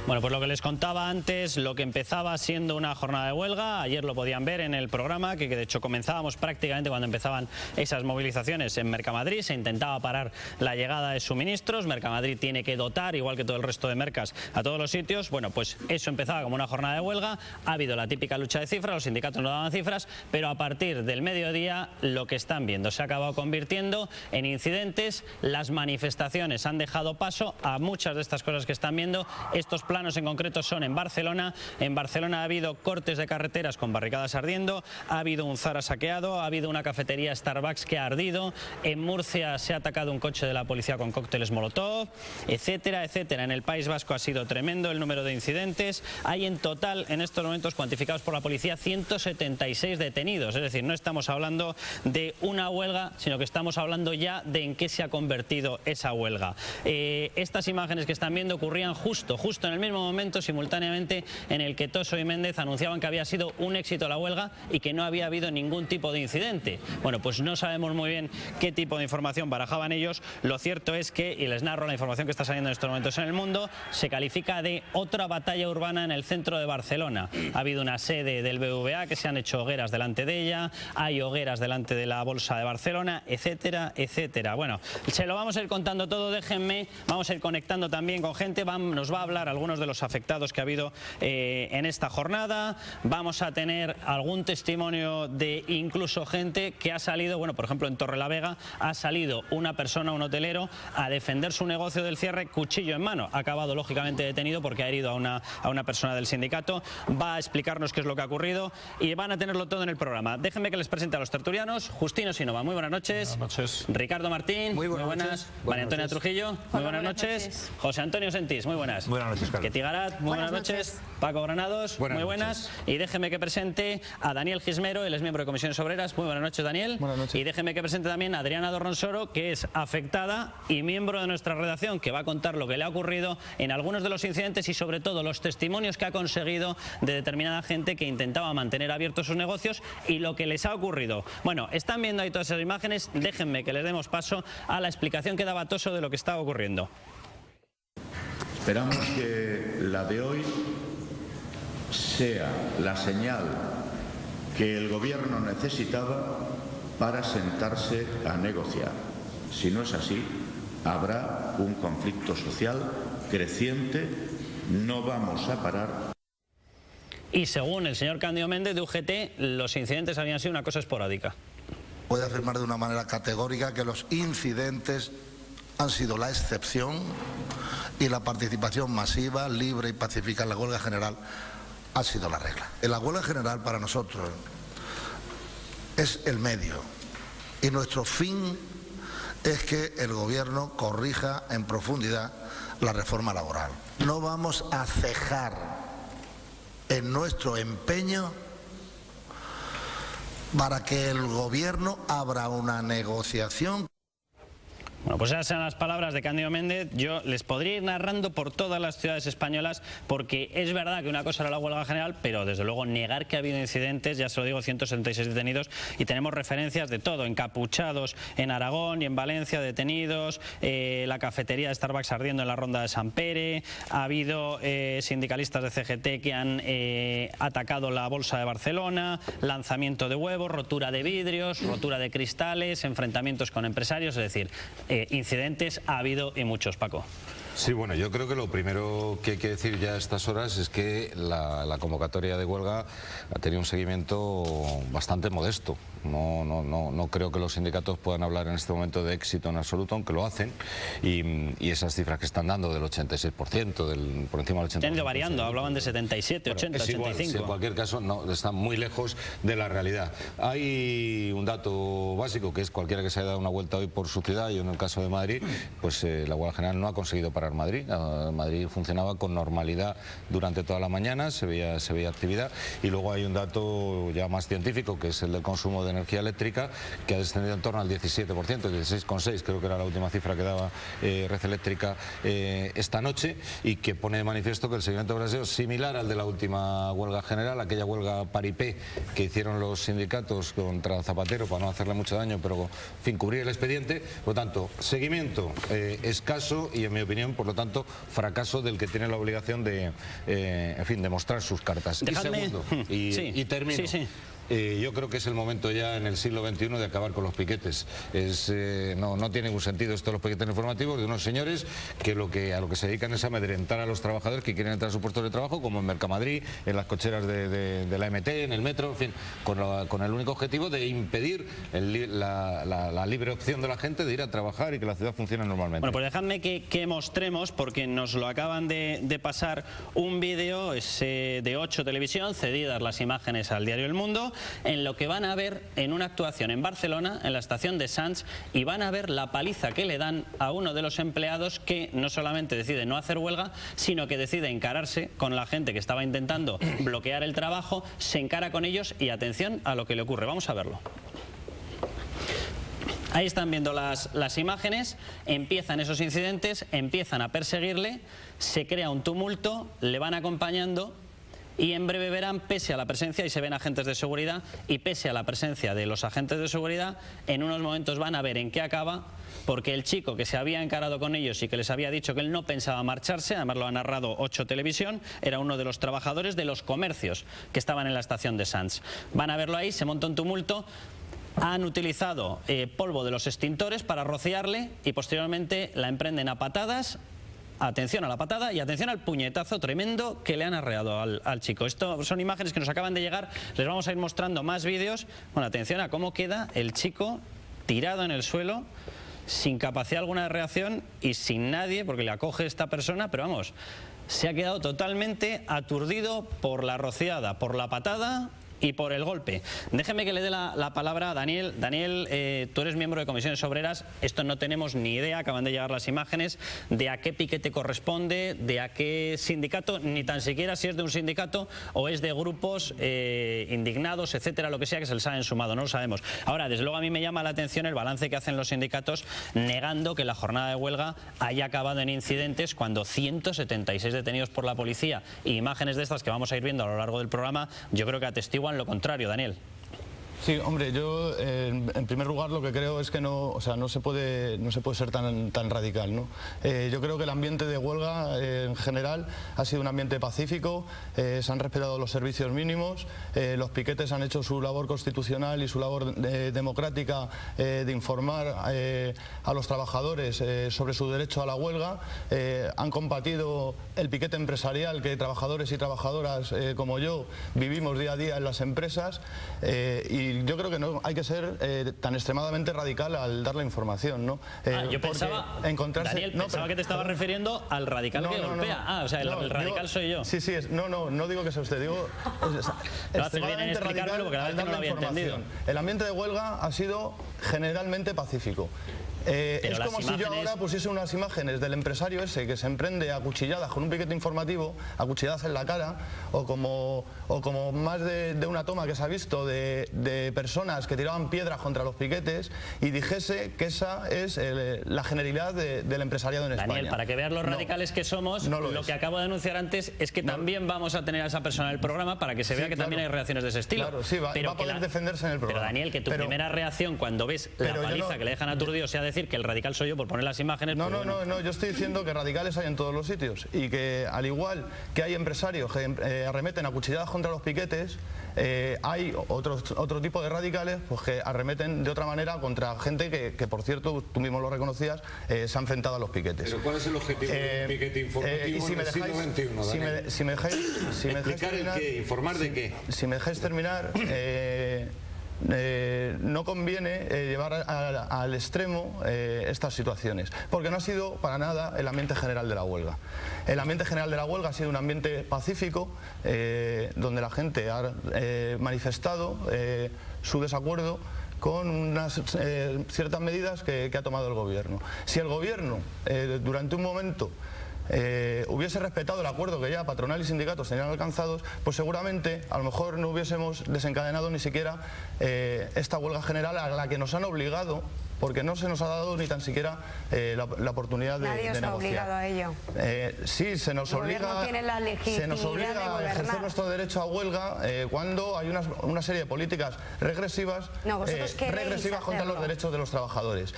Bueno, pues lo que les contaba antes, lo que empezaba siendo una jornada de huelga, ayer lo podían ver en el programa, que de hecho comenzábamos prácticamente cuando empezaban esas movilizaciones en Mercamadrid, se intentaba parar la llegada de suministros, Mercamadrid tiene que dotar, igual que todo el resto de mercas, a todos los sitios. Bueno, pues eso empezaba como una jornada de huelga, ha habido la típica lucha de cifras, los sindicatos no daban cifras, pero a partir del mediodía lo que están viendo se ha acabado convirtiendo en incidentes, las manifestaciones han dejado paso a muchas de estas cosas que están viendo. Estos planos en concreto son en Barcelona ha habido cortes de carreteras con barricadas ardiendo, ha habido un Zara saqueado, ha habido una cafetería Starbucks que ha ardido, en Murcia se ha atacado un coche de la policía con cócteles Molotov, etcétera, etcétera. En el País Vasco ha sido tremendo el número de incidentes, hay en total en estos momentos cuantificados por la policía 176 detenidos, es decir, no estamos hablando de una huelga, sino que estamos hablando ya de en qué se ha convertido esa huelga. Estas imágenes que están viendo ocurrían justo en el mismo momento, simultáneamente, en el que Toso y Méndez anunciaban que había sido un éxito la huelga y que no había habido ningún tipo de incidente. Bueno, pues no sabemos muy bien qué tipo de información barajaban ellos. Lo cierto es que, y les narro la información que está saliendo en estos momentos en El Mundo, se califica de otra batalla urbana en el centro de Barcelona. Ha habido una sede del BBVA que se han hecho hogueras delante de ella, hay hogueras delante de la Bolsa de Barcelona, etcétera, etcétera. Bueno, se lo vamos a ir contando todo, déjenme, vamos a ir conectando también con gente, nos va a hablar algunos de los afectados que ha habido en esta jornada, vamos a tener algún testimonio de incluso gente que ha salido, bueno, por ejemplo en Torrelavega ha salido una persona, un hotelero, a defender su negocio del cierre, cuchillo en mano, ha acabado lógicamente detenido porque ha herido a una persona del sindicato, va a explicarnos qué es lo que ha ocurrido y van a tenerlo todo en el programa. Déjenme que les presente a los tertulianos. Justino Sinova, muy buenas noches. Buenas noches. Ricardo Martín, muy buenas. María Antonia Trujillo, muy buenas noches. José Antonio Sentís, muy buenas. Buenas noches, Carlos. Ketty Garat, muy buenas noches. Paco Granados, muy buenas. Y déjeme que presente a Daniel Gismero, él es miembro de Comisiones Obreras. Muy buenas noches, Daniel. Buenas noches. Y déjeme que presente también a Adriana Dorronsoro, que es afectada y miembro de nuestra redacción, que va a contar lo que le ha ocurrido en algunos de los incidentes y sobre todo los testimonios que ha conseguido de determinada gente que intentaba mantener abiertos sus negocios y lo que les ha ocurrido. Bueno, están viendo ahí todas esas imágenes, déjenme que les demos paso a la explicación que daba Toso de lo que estaba ocurriendo. Esperamos que la de hoy sea la señal que el Gobierno necesitaba para sentarse a negociar. Si no es así, habrá un conflicto social creciente, no vamos a parar. Y según el señor Cándido Méndez de UGT, los incidentes habían sido una cosa esporádica. Puede afirmar de una manera categórica que los incidentes han sido la excepción y la participación masiva, libre y pacífica en la huelga general ha sido la regla. En la huelga general para nosotros es el medio y nuestro fin es que el Gobierno corrija en profundidad la reforma laboral. No vamos a cejar en nuestro empeño para que el Gobierno abra una negociación. Bueno, pues esas son las palabras de Cándido Méndez. Yo les podría ir narrando por todas las ciudades españolas porque es verdad que una cosa era la huelga general, pero desde luego negar que ha habido incidentes, ya se lo digo, 176 detenidos y tenemos referencias de todo, encapuchados en Aragón y en Valencia detenidos, la cafetería de Starbucks ardiendo en la Ronda de Sant Pere, ha habido sindicalistas de CGT que han atacado la Bolsa de Barcelona, lanzamiento de huevos, rotura de vidrios, rotura de cristales, enfrentamientos con empresarios, es decir, incidentes ha habido y muchos, Paco. Sí, bueno, yo creo que lo primero que hay que decir ya a estas horas es que la convocatoria de huelga ha tenido un seguimiento bastante modesto. No creo que los sindicatos puedan hablar en este momento de éxito en absoluto, aunque lo hacen, y esas cifras que están dando del 86%, por encima del 80%. Han ido variando, hablaban de 77, 80, 85. En cualquier caso, no, están muy lejos de la realidad. Hay un dato básico, que es cualquiera que se haya dado una vuelta hoy por su ciudad, y en el caso de Madrid, pues la huelga general no ha conseguido parar Madrid. Madrid funcionaba con normalidad durante toda la mañana, se veía actividad, y luego hay un dato ya más científico, que es el del consumo de energía eléctrica, que ha descendido en torno al 17%, 16,6 creo que era la última cifra que daba Red Eléctrica esta noche, y que pone de manifiesto que el seguimiento de Brasil es similar al de la última huelga general, aquella huelga paripé que hicieron los sindicatos contra Zapatero para no hacerle mucho daño, pero en fin, cubrir el expediente. Por lo tanto, seguimiento escaso y, en mi opinión, por lo tanto, fracaso del que tiene la obligación de, en fin, de mostrar sus cartas. Dejadme... Y segundo, y termino. Yo creo que es el momento ya en el siglo XXI de acabar con los piquetes. No tiene ningún sentido esto de los piquetes informativos de unos señores que a lo que se dedican es a amedrentar a los trabajadores que quieren entrar a sus puestos de trabajo, como en Mercamadrid, en las cocheras de la MT, en el metro, en fin, con el único objetivo de impedir la libre opción de la gente de ir a trabajar y que la ciudad funcione normalmente. Bueno, pues dejadme que mostremos, porque nos lo acaban de pasar, un vídeo de 8 Televisión, cedidas las imágenes al diario El Mundo, en lo que van a ver en una actuación en Barcelona, en la estación de Sants, y van a ver la paliza que le dan a uno de los empleados que no solamente decide no hacer huelga, sino que decide encararse con la gente que estaba intentando bloquear el trabajo, se encara con ellos y atención a lo que le ocurre. Vamos a verlo. Ahí están viendo las imágenes, empiezan esos incidentes, empiezan a perseguirle, se crea un tumulto, le van acompañando y en breve verán, pese a la presencia, y se ven agentes de seguridad, y pese a la presencia de los agentes de seguridad, en unos momentos van a ver en qué acaba, porque el chico que se había encarado con ellos y que les había dicho que él no pensaba marcharse, además lo ha narrado 8 Televisión, era uno de los trabajadores de los comercios que estaban en la estación de Sants. Van a verlo ahí, se monta un tumulto. Han utilizado polvo de los extintores para rociarle y posteriormente la emprenden a patadas. Atención a la patada y atención al puñetazo tremendo que le han arreado al chico. Esto son imágenes que nos acaban de llegar, les vamos a ir mostrando más vídeos. Bueno, atención a cómo queda el chico tirado en el suelo, sin capacidad alguna de reacción y sin nadie, porque le acoge esta persona, pero vamos, se ha quedado totalmente aturdido por la rociada, por la patada y por el golpe. Déjeme que le dé la palabra a Daniel. Daniel, tú eres miembro de Comisiones Obreras. Esto no tenemos ni idea, acaban de llegar las imágenes, de a qué piquete corresponde, de a qué sindicato, ni tan siquiera si es de un sindicato o es de grupos indignados, etcétera, lo que sea, que se les ha sumado, no lo sabemos. Ahora, desde luego a mí me llama la atención el balance que hacen los sindicatos negando que la jornada de huelga haya acabado en incidentes cuando 176 detenidos por la policía y imágenes de estas que vamos a ir viendo a lo largo del programa, yo creo que atestiguan lo contrario, Daniel. Sí, hombre, yo en primer lugar lo que creo es que no se puede ser tan radical, ¿no? Yo creo que el ambiente de huelga en general ha sido un ambiente pacífico, se han respetado los servicios mínimos, los piquetes han hecho su labor constitucional y su labor democrática de informar a los trabajadores sobre su derecho a la huelga, han combatido el piquete empresarial que trabajadores y trabajadoras como yo vivimos día a día en las empresas y yo creo que no hay que ser tan extremadamente radical al dar la información, ¿no? Yo pensaba, Daniel, pensaba que te estabas refiriendo al radical que golpea. O sea, el radical soy yo. Sí, no digo que sea usted, digo extremadamente radical porque la verdad no lo había entendido. El ambiente de huelga ha sido generalmente pacífico. Es como si yo ahora pusiese unas imágenes del empresario ese que se emprende a cuchilladas con un piquete informativo, a cuchilladas en la cara, o como más de una toma que se ha visto de personas que tiraban piedras contra los piquetes y dijese que esa es la generalidad del empresariado en España. Daniel, para que veas los radicales que somos, lo que acabo de anunciar antes es que también vamos a tener a esa persona en el programa para que se vea que también hay reacciones de ese estilo. Claro, sí, va a poder defenderse en el programa. Pero Daniel, que tu primera reacción cuando ves la paliza que le dejan aturdido sea decir que el radical soy yo por poner las imágenes. No, yo estoy diciendo que radicales hay en todos los sitios y que al igual que hay empresarios que arremeten a cuchilladas contra los piquetes, hay otro tipo de radicales pues, que arremeten de otra manera contra gente que por cierto, tú mismo lo reconocías, se ha enfrentado a los piquetes. Pero ¿cuál es el objetivo de un piquete informativo en el siglo XXI? Si me dejáis ¿Explicar el qué? ¿Informar de qué? Si me dejáis terminar... no conviene llevar al extremo estas situaciones, porque no ha sido para nada el ambiente general de la huelga. El ambiente general de la huelga ha sido un ambiente pacífico, donde la gente ha manifestado su desacuerdo con unas ciertas medidas que ha tomado el gobierno. Si el gobierno durante un momento hubiese respetado el acuerdo que ya patronal y sindicatos tenían alcanzados, pues seguramente a lo mejor no hubiésemos desencadenado ni siquiera esta huelga general a la que nos han obligado porque no se nos ha dado ni tan siquiera la oportunidad de negociar. Nadie os ha obligado a ello. Sí, se nos obliga a ejercer nuestro derecho a huelga cuando hay una serie de políticas regresivas, contra los derechos de los trabajadores.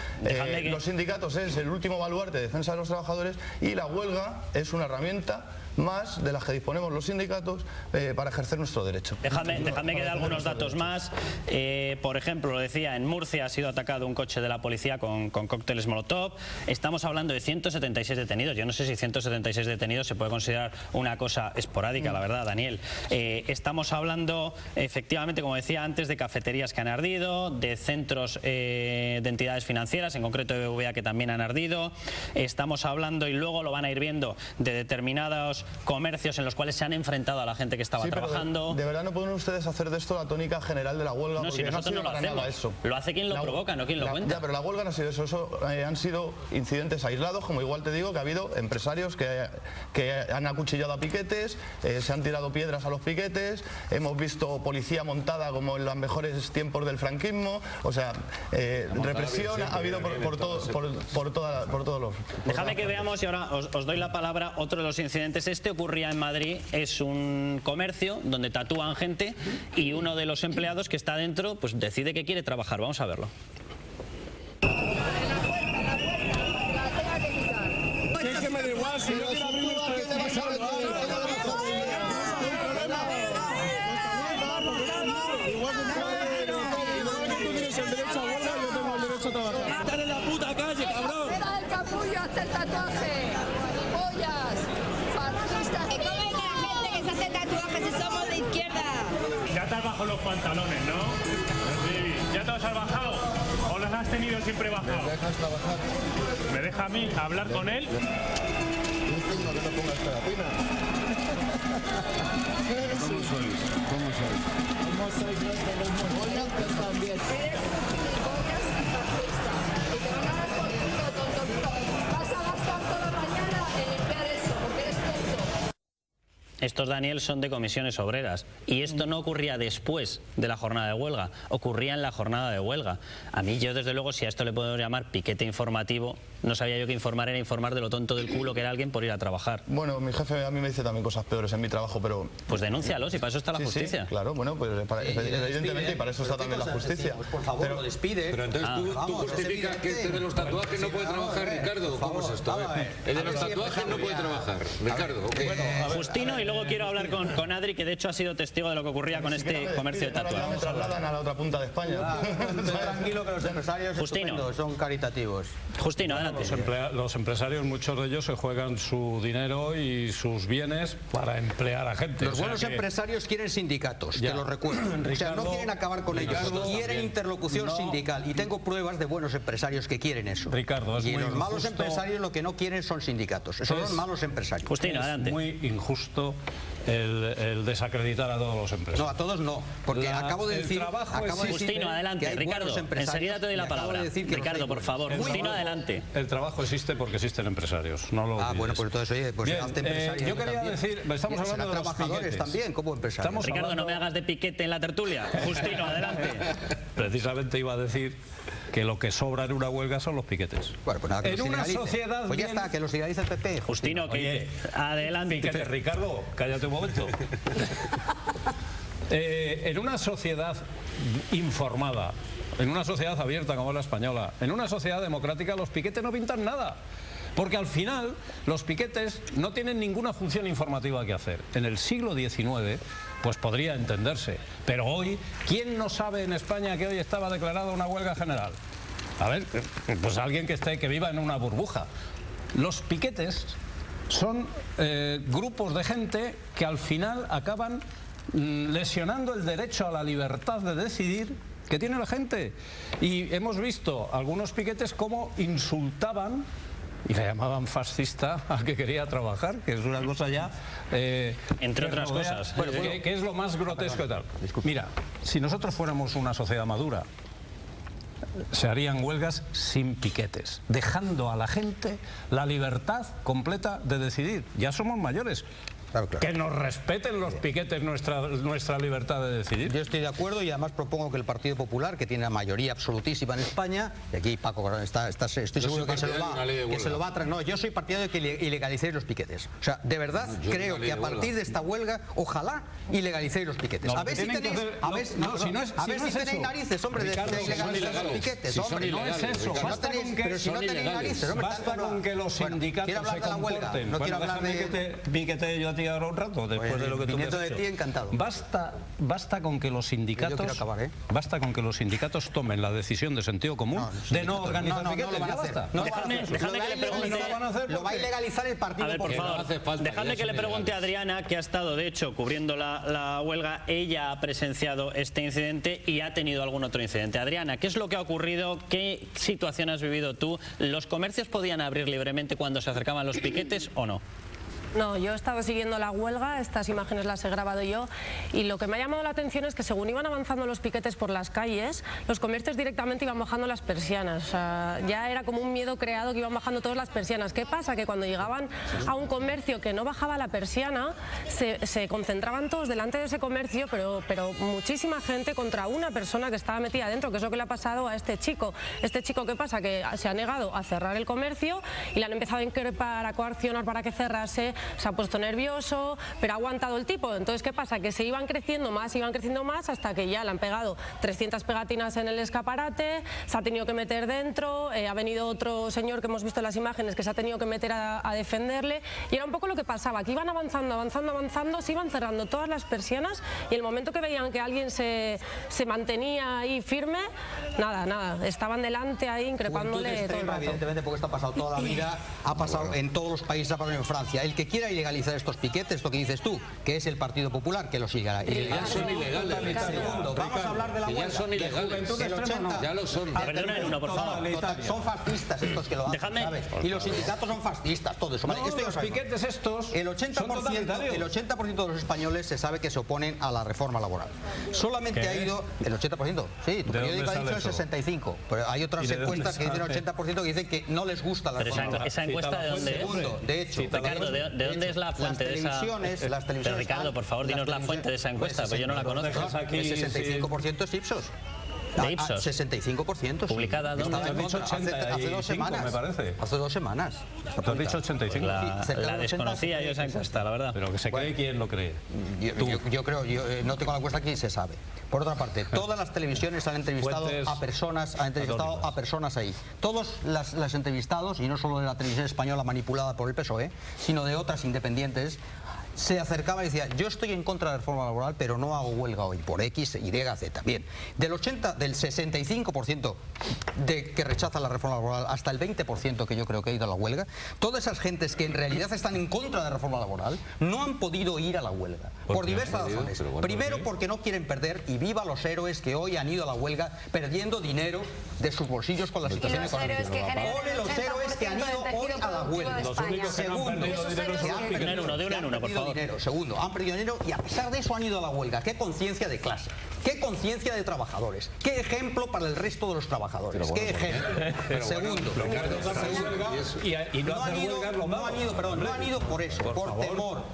Los sindicatos es el último baluarte de defensa de los trabajadores y la huelga es una herramienta más de las que disponemos los sindicatos para ejercer nuestro derecho. Déjame que dé algunos datos más. Por ejemplo, lo decía, en Murcia ha sido atacado un coche de la policía con cócteles Molotov. Estamos hablando de 176 detenidos. Yo no sé si 176 detenidos se puede considerar una cosa esporádica, la verdad, Daniel. Estamos hablando, efectivamente, como decía antes, de cafeterías que han ardido, de centros de entidades financieras, en concreto de BBVA, que también han ardido. Estamos hablando, y luego lo van a ir viendo, de determinados comercios en los cuales se han enfrentado a la gente que estaba trabajando. De verdad no pueden ustedes hacer de esto la tónica general de la huelga. No, si nosotros no lo hacemos. Eso. Lo hace quien lo provoca, no quien lo cuenta. Ya, pero la huelga no ha sido eso. Han sido incidentes aislados, como igual te digo que ha habido empresarios que han acuchillado a piquetes, se han tirado piedras a los piquetes, hemos visto policía montada como en los mejores tiempos del franquismo, o sea, represión ha habido por todos los... Déjame que veamos, y ahora os doy la palabra, otro de los incidentes. Este ocurría en Madrid, es un comercio donde tatúan gente y uno de los empleados que está dentro pues decide que quiere trabajar. Vamos a verlo. Es que me da igual, si yo quiero abrir un igual que tú tienes el derecho a huelga, yo tengo el derecho a trabajar. Estar en la puta calle, cabrón. Era el capullo hasta el tatuaje. Pollas, fascistas. ¿Cómo hay la gente que se hace tatuajes si somos de izquierda? Ya te has bajado los pantalones, ¿no? Sí. ¿Ya te los has bajado? ¿O los has tenido siempre bajados? ¿Me dejas trabajar? ¿Me deja a mí hablar con él? Un signo que no pongas pegatina. ¿Cómo sois? ¿Cómo sois? ¿Cómo sois los de los mongolos? Pues también. Eres pollas fascista. Y te van a dar por culo, tonto. Vas a gastar toda la mañana en limpiar eso, porque eres tonto. Estos, Daniel, son de comisiones obreras y esto no ocurría después de la jornada de huelga, ocurría en la jornada de huelga. A mí, yo desde luego, si a esto le puedo llamar piquete informativo, no sabía yo que informar era informar de lo tonto del culo que era alguien por ir a trabajar. Bueno, mi jefe a mí me dice también cosas peores en mi trabajo, pero... Pues denúncialos, y para eso está la justicia. Sí, claro, bueno, pues evidentemente, y para eso está también la justicia. Pues por favor, lo despide. Pero entonces tú justificas que este de los tatuajes no puede trabajar, Ricardo. ¿Cómo es esto? El de los tatuajes no puede trabajar, Ricardo. Justino, y luego quiero hablar con Adri, que de hecho ha sido testigo de lo que ocurría con este comercio de tatuajes. Me trasladan a la otra punta de España. Tranquilo, que los empresarios son caritativos. Justino, adelante. Los empresarios, muchos de ellos se juegan su dinero y sus bienes para emplear a gente. Los buenos empresarios quieren sindicatos, te lo recuerdo. Ricardo, o sea, no quieren acabar con ellos, quieren interlocución sindical. Y tengo pruebas de buenos empresarios que quieren eso. Ricardo, y los malos empresarios lo que no quieren son sindicatos. Son los malos empresarios. Justino, adelante. Es muy injusto el desacreditar a todos los empresarios. No, a todos no, porque acabo de decir... Justino, adelante. Ricardo, enseguida te doy la palabra. Ricardo, por favor. Justino, adelante. El trabajo existe porque existen empresarios, no lo olvides. Bueno, pues entonces, oye, pues hazte empresario. Yo quería decir, estamos hablando de los trabajadores también, como empresarios. Ricardo, no me hagas de piquete en la tertulia. Justino, adelante. Precisamente iba a decir que lo que sobra en una huelga son los piquetes. Bueno, pues nada, que en una sociedad... Pues ya está, que los idealiza el PP. Justino, que adelante. Piquetes, Ricardo, cállate un momento. En una sociedad informada, en una sociedad abierta como es la española, en una sociedad democrática, los piquetes no pintan nada. Porque al final los piquetes no tienen ninguna función informativa que hacer. En el siglo XIX pues podría entenderse, pero hoy, ¿quién no sabe en España que hoy estaba declarada una huelga general? A ver, pues alguien que viva en una burbuja. Los piquetes son grupos de gente que al final acaban lesionando el derecho a la libertad de decidir que tiene la gente. Y hemos visto algunos piquetes cómo insultaban y le llamaban fascista al que quería trabajar, que es una cosa ya... entre otras cosas. Que es lo más grotesco y tal. Mira, si nosotros fuéramos una sociedad madura, se harían huelgas sin piquetes, dejando a la gente la libertad completa de decidir. Ya somos mayores. Que nos respeten los piquetes nuestra libertad de decidir. Yo estoy de acuerdo y además propongo que el Partido Popular, que tiene la mayoría absolutísima en España, y aquí Paco estoy seguro que se lo va a traer. No, yo soy partidario de que ilegalicéis los piquetes. O sea, de verdad creo que a partir de esta huelga, ojalá ilegalicéis los piquetes. A ver si tenéis narices, hombre, de ilegalizar los piquetes. Hombre, no es eso. Pero si no tenéis narices, hombre. Basta con que los sindicatos se comporten. No quiero hablar de... Piquete yo a ti ahora un rato, después de lo que tú me has de ti, encantado. Basta con que los sindicatos tomen la decisión de sentido común de no organizar piquetes. Ya basta. Dejadme que le pregunte. Lo va a ilegalizar el Partido Popular. Por favor, dejadme que le pregunte a Adriana, que ha estado de hecho cubriendo la huelga. Ella ha presenciado este incidente y ha tenido algún otro incidente. Adriana, ¿qué es lo que ha ocurrido? ¿Qué situación has vivido tú? ¿Los comercios podían abrir libremente cuando se acercaban los piquetes o no? No, yo he estado siguiendo la huelga, estas imágenes las he grabado yo, y lo que me ha llamado la atención es que según iban avanzando los piquetes por las calles, los comercios directamente iban bajando las persianas. O sea, ya era como un miedo creado que iban bajando todas las persianas. ¿Qué pasa? Que cuando llegaban a un comercio que no bajaba la persiana, se concentraban todos delante de ese comercio, pero muchísima gente contra una persona que estaba metida dentro, que es lo que le ha pasado a este chico. Este chico, ¿qué pasa? Que se ha negado a cerrar el comercio y le han empezado a increpar, a coaccionar para que cerrase. Se ha puesto nervioso, pero ha aguantado el tipo. Entonces, ¿qué pasa? Que se iban creciendo más hasta que ya le han pegado 300 pegatinas en el escaparate, se ha tenido que meter dentro, ha venido otro señor que hemos visto en las imágenes que se ha tenido que meter a defenderle, y era un poco lo que pasaba, que iban avanzando, se iban cerrando todas las persianas, y el momento que veían que alguien se mantenía ahí firme, nada, estaban delante ahí increpándole todo el rato. Evidentemente, porque esto ha pasado toda la vida, ha pasado en todos los países, ha pasado en Francia. El que quiera ilegalizar estos piquetes, lo que dices tú, que es el Partido Popular, que los ilegaliza. Ya son ilegales. Segundo, vamos a hablar de la huelga. Ya son ilegales. Ya lo son. Perdona, uno, por favor. Son fascistas estos que lo hacen, ¿sabes? Y los sindicatos son fascistas, todo eso. Los piquetes estos el 80% de los españoles se sabe que se oponen a la reforma laboral. Solamente ha ido el 80%. Sí, tu periódico ha dicho el 65%. Pero hay otras encuestas que dicen el 80% que dicen que no les gusta la reforma laboral. ¿Esa encuesta de dónde es? Segundo, de hecho, Ricardo, ¿de dónde es la fuente de esa? Las televisiones. Pero Ricardo, por favor, dinos la fuente de esa encuesta, pues yo no la conozco. El 65% es Ipsos. ¿De Ipsos? 65%. ¿Publicada dónde? Hace 2 semanas. Me parece. Hace 2 semanas. ¿Tú has dicho 85? La desconocía yo esa encuesta, la verdad. Pero que se cree quién lo cree. Yo creo, no tengo la encuesta aquí, se sabe. Por otra parte, todas las televisiones han entrevistado a personas ahí. Todos los entrevistados, y no solo de la televisión española manipulada por el PSOE, sino de otras independientes, se acercaba y decía, yo estoy en contra de la reforma laboral, pero no hago huelga hoy, por X, Y, Z. Bien, del 65% de que rechaza la reforma laboral hasta el 20% que yo creo que ha ido a la huelga, todas esas gentes que en realidad están en contra de la reforma laboral no han podido ir a la huelga, por diversas razones. Primero, porque no quieren perder, y viva los héroes que hoy han ido a la huelga perdiendo dinero de sus bolsillos con la situación económica. Ole los héroes que han ido hoy a la huelga. Los únicos que no han perdido dinero son los piquetes. De uno, por favor. Segundo, han perdido dinero y a pesar de eso han ido a la huelga. Qué conciencia de clase, qué conciencia de trabajadores, qué ejemplo para el resto de los trabajadores, qué ejemplo. Segundo, no han ido por eso,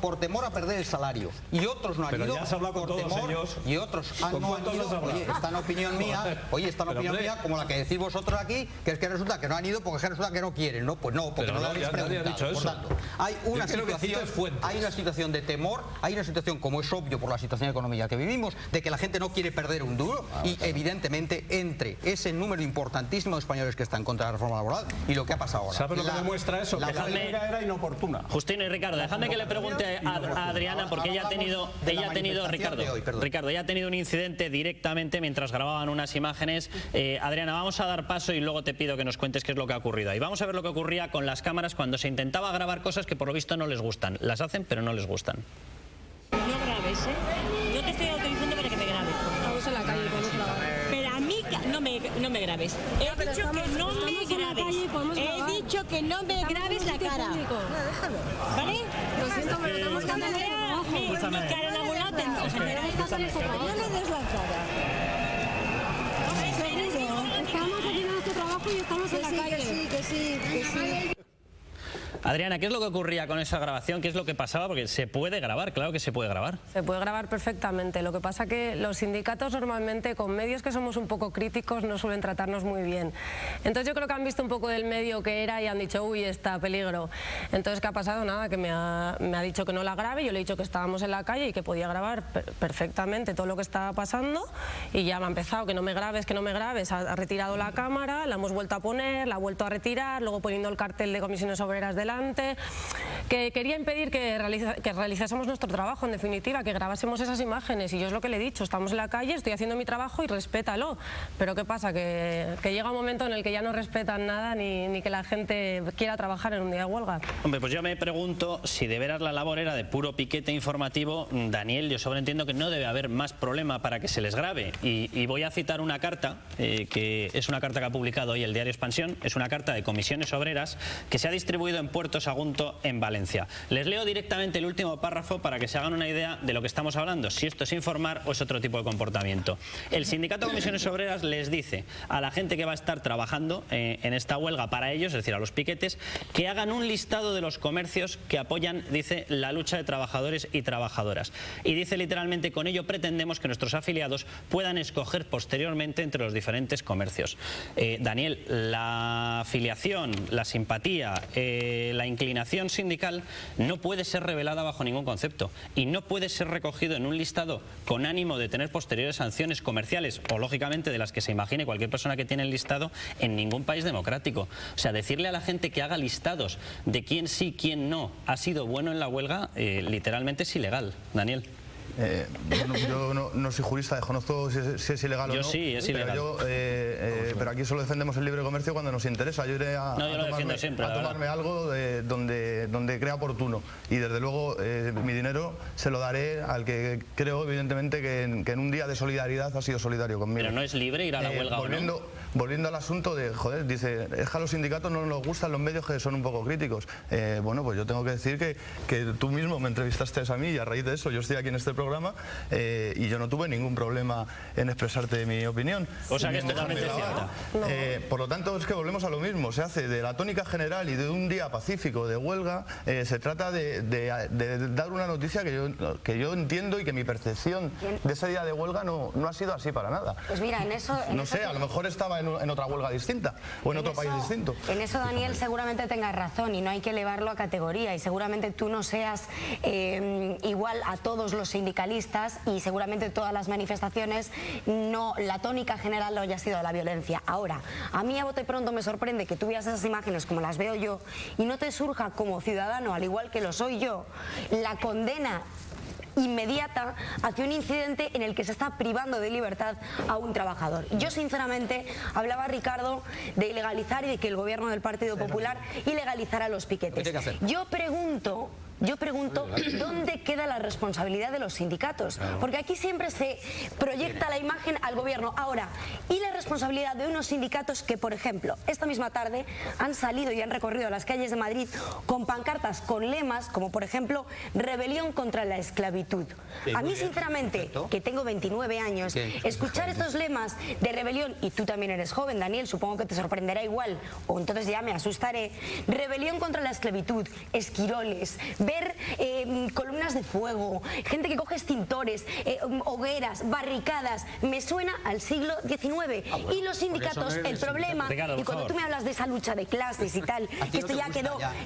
por temor a perder el salario. Y otros no han ido por temor, y otros no han ido. Oye, esta en opinión mía, como la que decís vosotros aquí, que es que resulta que no han ido porque resulta que no quieren, ¿no? Pues no, porque no lo habéis preguntado. Por tanto, hay una situación de temor, hay una situación, como es obvio por la situación económica que vivimos, de que la gente no quiere perder un duro, y evidentemente entre ese número importantísimo de españoles que están contra la reforma laboral y lo que ha pasado ahora. ¿Sabes lo que demuestra eso? Que la huelga era inoportuna. Justino y Ricardo, déjame que le pregunte a Adriana, porque ella ha tenido Ricardo, ella ha tenido un incidente directamente mientras grababan unas imágenes. Adriana, vamos a dar paso y luego te pido que nos cuentes qué es lo que ha ocurrido ahí. Vamos a ver lo que ocurría con las cámaras cuando se intentaba grabar cosas que por lo visto no les gustan. Las hacen, pero no les gustan. No grabes, ¿eh? Yo te estoy autorizando para que me grabes. Estamos en la calle, podemos grabar. Pero a mí no me grabes. He dicho que no me grabes. He dicho que no me grabes la cara. ¿Vale? Lo siento, pero tenemos que hacer mi cara en algún lado. No le des la cara. Estamos haciendo nuestro trabajo y estamos en la calle. Que sí. Adriana, ¿qué es lo que ocurría con esa grabación? ¿Qué es lo que pasaba? Porque se puede grabar, claro que se puede grabar. Se puede grabar perfectamente. Lo que pasa que los sindicatos normalmente con medios que somos un poco críticos no suelen tratarnos muy bien. Entonces yo creo que han visto un poco del medio que era y han dicho, uy, está peligro. Entonces, ¿qué ha pasado? Nada, que me ha dicho que no la grabe, yo le he dicho que estábamos en la calle y que podía grabar perfectamente todo lo que estaba pasando y ya me ha empezado, que no me grabes, ha retirado la cámara, la hemos vuelto a poner, la ha vuelto a retirar, luego poniendo el cartel de Comisiones Obreras delante, que quería impedir que realizásemos nuestro trabajo, en definitiva, que grabásemos esas imágenes, y yo es lo que le he dicho, estamos en la calle, estoy haciendo mi trabajo y respétalo. Pero ¿qué pasa? Que llega un momento en el que ya no respetan nada ni que la gente quiera trabajar en un día de huelga. Hombre, pues yo me pregunto si de veras la labor era de puro piquete informativo. Daniel, yo sobreentiendo que no debe haber más problema para que se les grabe, y voy a citar una carta, que es una carta que ha publicado hoy el diario Expansión, es una carta de Comisiones Obreras que se ha distribuido en Puerto Sagunto, en Valencia. Les leo directamente el último párrafo para que se hagan una idea de lo que estamos hablando, si esto es informar o es otro tipo de comportamiento. El sindicato Comisiones Obreras les dice a la gente que va a estar trabajando en esta huelga para ellos, es decir, a los piquetes, que hagan un listado de los comercios que apoyan, dice, la lucha de trabajadores y trabajadoras. Y dice literalmente, con ello pretendemos que nuestros afiliados puedan escoger posteriormente entre los diferentes comercios. Daniel, la afiliación, la simpatía, la inclinación sindical no puede ser revelada bajo ningún concepto y no puede ser recogido en un listado con ánimo de tener posteriores sanciones comerciales o, lógicamente, de las que se imagine cualquier persona que tiene el listado en ningún país democrático. O sea, decirle a la gente que haga listados de quién sí, quién no ha sido bueno en la huelga, literalmente es ilegal. Daniel. Bueno, yo no soy jurista, desconozco si es ilegal o no. Yo sí, es ilegal. Pero aquí solo defendemos el libre comercio cuando nos interesa. Yo iré a tomarme algo donde crea oportuno. Y desde luego mi dinero se lo daré al que creo, evidentemente, que en un día de solidaridad ha sido solidario conmigo. Pero no es libre ir a la huelga o no. Volviendo al asunto de, joder, dice, es que a los sindicatos no nos gustan los medios que son un poco críticos. Bueno, pues yo tengo que decir que tú mismo me entrevistaste a mí y a raíz de eso yo estoy aquí en este programa y yo no tuve ningún problema en expresarte mi opinión. O sea que es totalmente cierta. Por lo tanto, es que volvemos a lo mismo. Se hace de la tónica general y de un día pacífico de huelga, se trata de dar una noticia que yo entiendo y que mi percepción de ese día de huelga no ha sido así para nada. Pues mira, en eso... No sé, a lo mejor estaba en otra huelga distinta o en otro país distinto. En eso, Daniel, seguramente tengas razón y no hay que elevarlo a categoría, y seguramente tú no seas igual a todos los sindicalistas y seguramente todas las manifestaciones la tónica general no haya sido la violencia. Ahora, a mí a bote pronto me sorprende que tú veas esas imágenes como las veo yo y no te surja como ciudadano, al igual que lo soy yo, la condena inmediata hacia un incidente en el que se está privando de libertad a un trabajador. Yo sinceramente hablaba, Ricardo, de ilegalizar y de que el gobierno del Partido Popular ilegalizara los piquetes. Yo pregunto, ¿dónde queda la responsabilidad de los sindicatos? Porque aquí siempre se proyecta la imagen al gobierno. Ahora, ¿y la responsabilidad de unos sindicatos que, por ejemplo, esta misma tarde han salido y han recorrido las calles de Madrid con pancartas, con lemas, como por ejemplo, rebelión contra la esclavitud? A mí, sinceramente, que tengo 29 años, escuchar estos lemas de rebelión, y tú también eres joven, Daniel, supongo que te sorprenderá igual, o entonces ya me asustaré, rebelión contra la esclavitud, esquiroles, ver columnas de fuego, gente que coge extintores, hogueras, barricadas, me suena al siglo XIX. Y los sindicatos, el problema, y cuando tú me hablas de esa lucha de clases y tal, que esto ya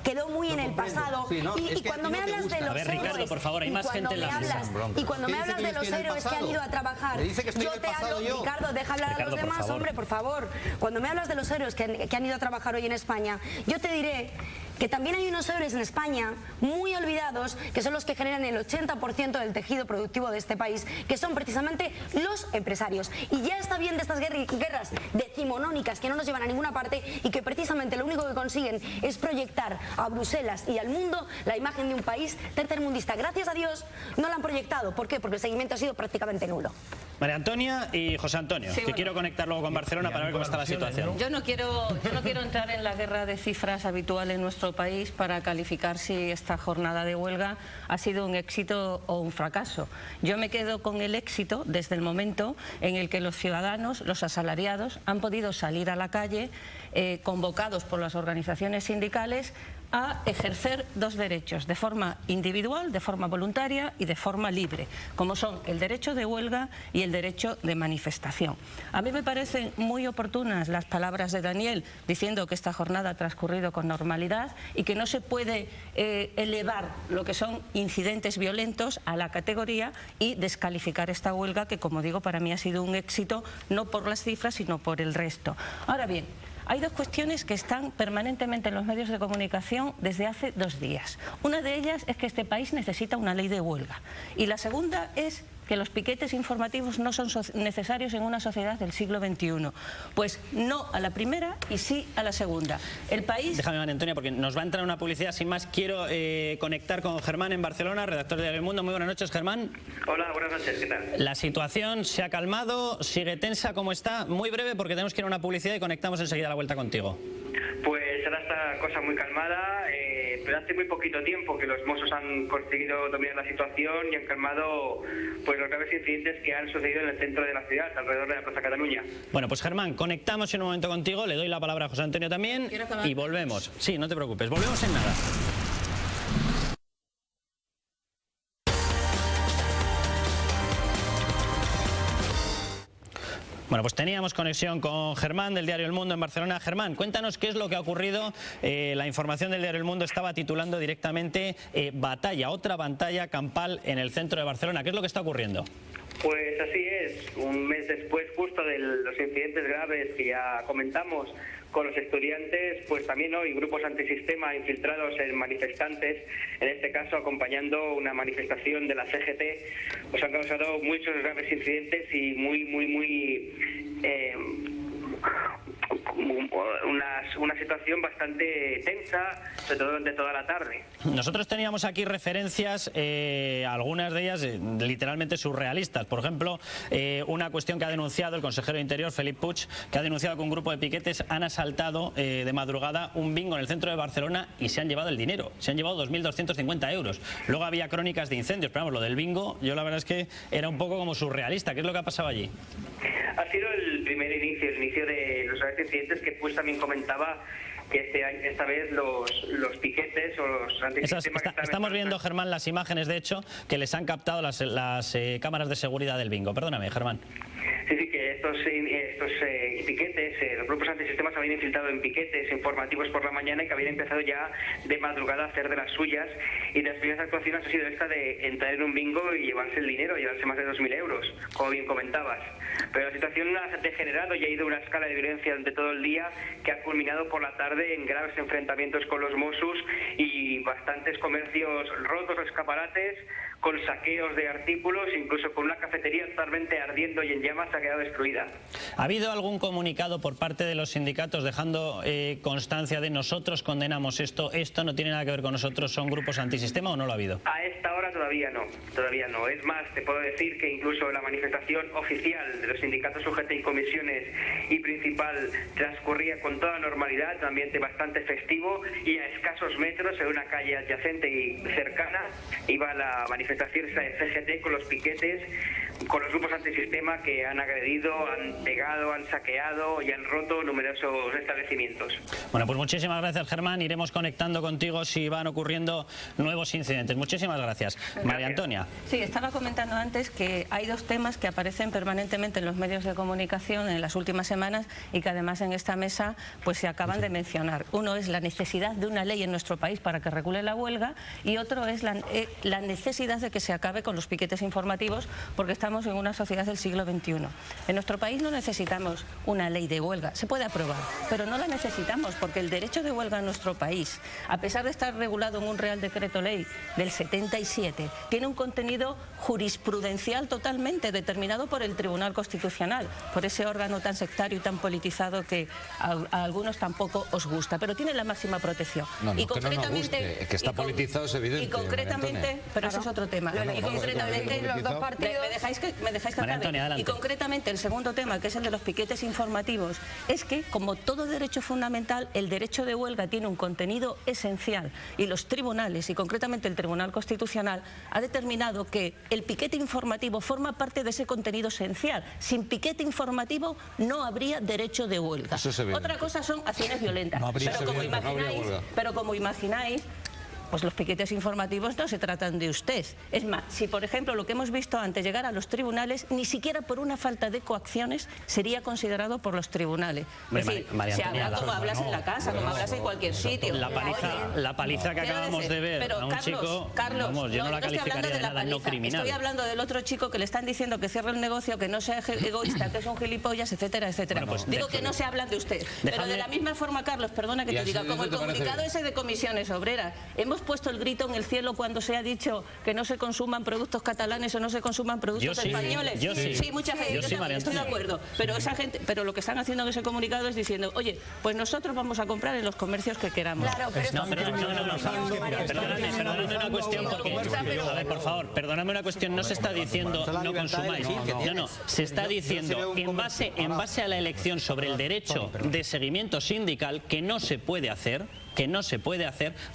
quedó muy en el pasado, y cuando me hablas de los héroes, por favor, hay más gente en la mesa. Y cuando me hablas de los héroes que han ido a trabajar, yo te hablo, Ricardo, deja hablar a los demás, hombre, por favor. Cuando me hablas de los héroes que han ido a trabajar hoy en España, yo te diré que también hay unos héroes en España muy olvidados, que son los que generan el 80% del tejido productivo de este país, que son precisamente los empresarios. Y ya está bien de estas guerras decimonónicas que no nos llevan a ninguna parte y que precisamente lo único que consiguen es proyectar a Bruselas y al mundo la imagen de un país tercermundista. Gracias a Dios no la han proyectado. ¿Por qué? Porque el seguimiento ha sido prácticamente nulo. María Antonia y José Antonio, sí, que quiero conectar luego con Barcelona para ver cómo está la situación. Yo no quiero entrar en la guerra de cifras habitual en nuestro país para calificar si esta jornada de huelga ha sido un éxito o un fracaso. Yo me quedo con el éxito desde el momento en el que los ciudadanos, los asalariados, han podido salir a la calle convocados por las organizaciones sindicales a ejercer dos derechos, de forma individual, de forma voluntaria y de forma libre, como son el derecho de huelga y el derecho de manifestación. A mí me parecen muy oportunas las palabras de Daniel diciendo que esta jornada ha transcurrido con normalidad y que no se puede elevar lo que son incidentes violentos a la categoría y descalificar esta huelga que, como digo, para mí ha sido un éxito, no por las cifras sino por el resto. Ahora bien, hay dos cuestiones que están permanentemente en los medios de comunicación desde hace 2 días. Una de ellas es que este país necesita una ley de huelga. Y la segunda es que los piquetes informativos no son necesarios en una sociedad del siglo XXI. Pues no a la primera y sí a la segunda. El país... Déjame, María Antonia, porque nos va a entrar una publicidad. Sin más, quiero conectar con Germán en Barcelona, redactor de Diario El Mundo. Muy buenas noches, Germán. Hola, buenas noches, ¿qué tal? La situación se ha calmado, sigue tensa, ¿cómo está? Muy breve, porque tenemos que ir a una publicidad y conectamos enseguida a la vuelta contigo. Pues ahora está cosa muy calmada, pero hace muy poquito tiempo que los Mossos han conseguido dominar la situación y han calmado pues los graves incidentes que han sucedido en el centro de la ciudad, alrededor de la Plaza Cataluña. Bueno, pues Germán, conectamos en un momento contigo, le doy la palabra a José Antonio también y volvemos. Sí, no te preocupes, volvemos en nada. Bueno, pues teníamos conexión con Germán del Diario El Mundo en Barcelona. Germán, cuéntanos qué es lo que ha ocurrido. La información del Diario El Mundo estaba titulando directamente batalla, otra batalla campal en el centro de Barcelona. ¿Qué es lo que está ocurriendo? Pues así es, un mes después justo de los incidentes graves que ya comentamos con los estudiantes, pues también hoy grupos antisistema infiltrados en manifestantes, en este caso acompañando una manifestación de la CGT, pues han causado muchos graves incidentes y una situación bastante tensa, sobre todo durante toda la tarde. Nosotros teníamos aquí referencias, algunas de ellas literalmente surrealistas. Por ejemplo, una cuestión que ha denunciado el consejero de Interior, Felip Puig, que ha denunciado que un grupo de piquetes han asaltado de madrugada un bingo en el centro de Barcelona y se han llevado el dinero. Se han llevado 2.250 euros. Luego había crónicas de incendios, pero vamos, lo del bingo, yo la verdad es que era un poco como surrealista. ¿Qué es lo que ha pasado allí? Ha sido el primer inicio, el inicio de los graves incidentes que pues también comentaba que esta vez los piquetes o los antisistemas... Estamos viendo, Germán, las imágenes, de hecho, que les han captado las cámaras de seguridad del bingo. Perdóname, Germán. Sí, que estos piquetes, los grupos antisistemas habían infiltrado en piquetes informativos por la mañana y que habían empezado ya de madrugada a hacer de las suyas, y las primeras actuaciones ha sido esta de entrar en un bingo y llevarse el dinero, llevarse más de 2.000 euros, como bien comentabas. Pero la situación ha degenerado y ha ido a una escala de violencia durante todo el día que ha culminado por la tarde en graves enfrentamientos con los Mossos y bastantes comercios rotos, escaparates, con saqueos de artículos, incluso con una cafetería totalmente ardiendo y en llamas ha quedado destruida. ¿Ha habido algún comunicado por parte de los sindicatos dejando constancia de nosotros condenamos esto no tiene nada que ver con nosotros, son grupos antisistema, o no lo ha habido? A esta hora todavía no. Es más, te puedo decir que incluso la manifestación oficial de los sindicatos UGT y comisiones y principal transcurría con toda normalidad, un ambiente bastante festivo, y a escasos metros, en una calle adyacente y cercana, iba la manifestación de CGT con los piquetes, con los grupos antisistema que han agredido, han pegado, han saqueado y han roto numerosos establecimientos. Bueno, pues muchísimas gracias, Germán. Iremos conectando contigo si van ocurriendo nuevos incidentes. Muchísimas gracias. María Antonia. Sí, estaba comentando antes que hay dos temas que aparecen permanentemente en los medios de comunicación en las últimas semanas y que además en esta mesa pues se acaban de mencionar. Uno es la necesidad de una ley en nuestro país para que regule la huelga, y otro es la necesidad de que se acabe con los piquetes informativos, porque estamos en una sociedad del siglo XXI. En nuestro país no necesitamos una ley de huelga, se puede aprobar, pero no la necesitamos porque el derecho de huelga en nuestro país, a pesar de estar regulado en un Real Decreto Ley del 77, tiene un contenido jurisprudencial totalmente determinado por el Tribunal Constitucional, por ese órgano tan sectario y tan politizado que a algunos tampoco os gusta, pero tiene la máxima protección. No, y concretamente, que no nos guste, que está politizado es evidente. Y concretamente, pero eso es otro tema. Y concretamente los dos partidos... ¿Me dejáis María Antonia, adelante. Y concretamente el segundo tema, que es el de los piquetes informativos, es que como todo derecho fundamental, el derecho de huelga tiene un contenido esencial y los tribunales, y concretamente el Tribunal Constitucional, ha determinado que el piquete informativo forma parte de ese contenido esencial. Sin piquete informativo no habría derecho de huelga. Otra cosa son acciones violentas. Pero como imagináis, pues los piquetes informativos no se tratan de usted. Es más, si por ejemplo lo que hemos visto antes llegar a los tribunales, ni siquiera por una falta de coacciones sería considerado por los tribunales. Es decir, se habla como hablas en la casa, como hablas en cualquier sitio. La paliza que acabamos de ver a un chico, vamos, yo no la calificaría de nada no criminal. Estoy hablando del otro chico que le están diciendo que cierre el negocio, que no sea egoísta, que es un gilipollas, etcétera, etcétera. Bueno, pues, digo que no se hablan de usted. Pero de la misma forma, Carlos, perdona que te diga, como el comunicado ese de comisiones obreras, hemos puesto el grito en el cielo cuando se ha dicho que no se consuman productos catalanes o no se consuman productos españoles. Sí, mucha gente, yo también estoy de acuerdo. Pero esa gente, pero lo que están haciendo en ese comunicado es diciendo, oye, pues nosotros vamos a comprar en los comercios que queramos. Claro, pero perdóname una cuestión, porque, a ver, por favor, perdóname una cuestión, no se está diciendo no consumáis, no, se está diciendo en base a la elección sobre el derecho de seguimiento sindical que no se puede hacer,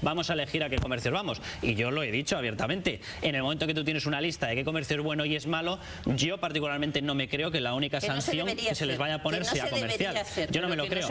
vamos a elegir a qué comercios vamos. Y yo lo he dicho abiertamente, en el momento que tú tienes una lista de qué comercio es bueno y es malo, yo particularmente no me creo que la única sanción que se les vaya a poner sea comercial. Yo no me lo creo.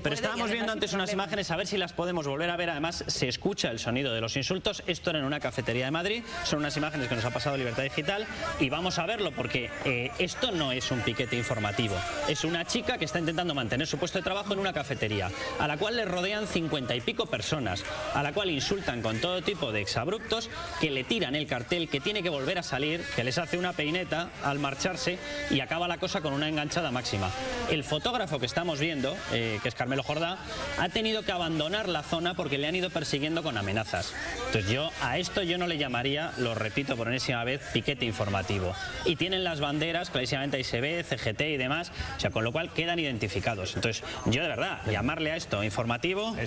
Pero estábamos viendo antes unas imágenes, a ver si las podemos volver a ver. Además, se escucha el sonido de los insultos. Esto era en una cafetería de Madrid, son unas imágenes que nos ha pasado Libertad Digital y vamos a verlo porque esto no es un piquete informativo. Es una chica que está intentando mantener su puesto de trabajo en una cafetería, a la cual le rodean 50 y pico personas, a la cual insultan con todo tipo de exabruptos, que le tiran el cartel, que tiene que volver a salir, que les hace una peineta al marcharse y acaba la cosa con una enganchada máxima. El fotógrafo que estamos viendo, que es Carmelo Jordá, ha tenido que abandonar la zona porque le han ido persiguiendo con amenazas. Entonces a esto yo no le llamaría, lo repito por enésima vez, piquete informativo. Y tienen las banderas, clarísimamente ahí se ve, CGT y demás, o sea, con lo cual quedan identificados. Entonces yo de verdad, llamarle a esto informativo...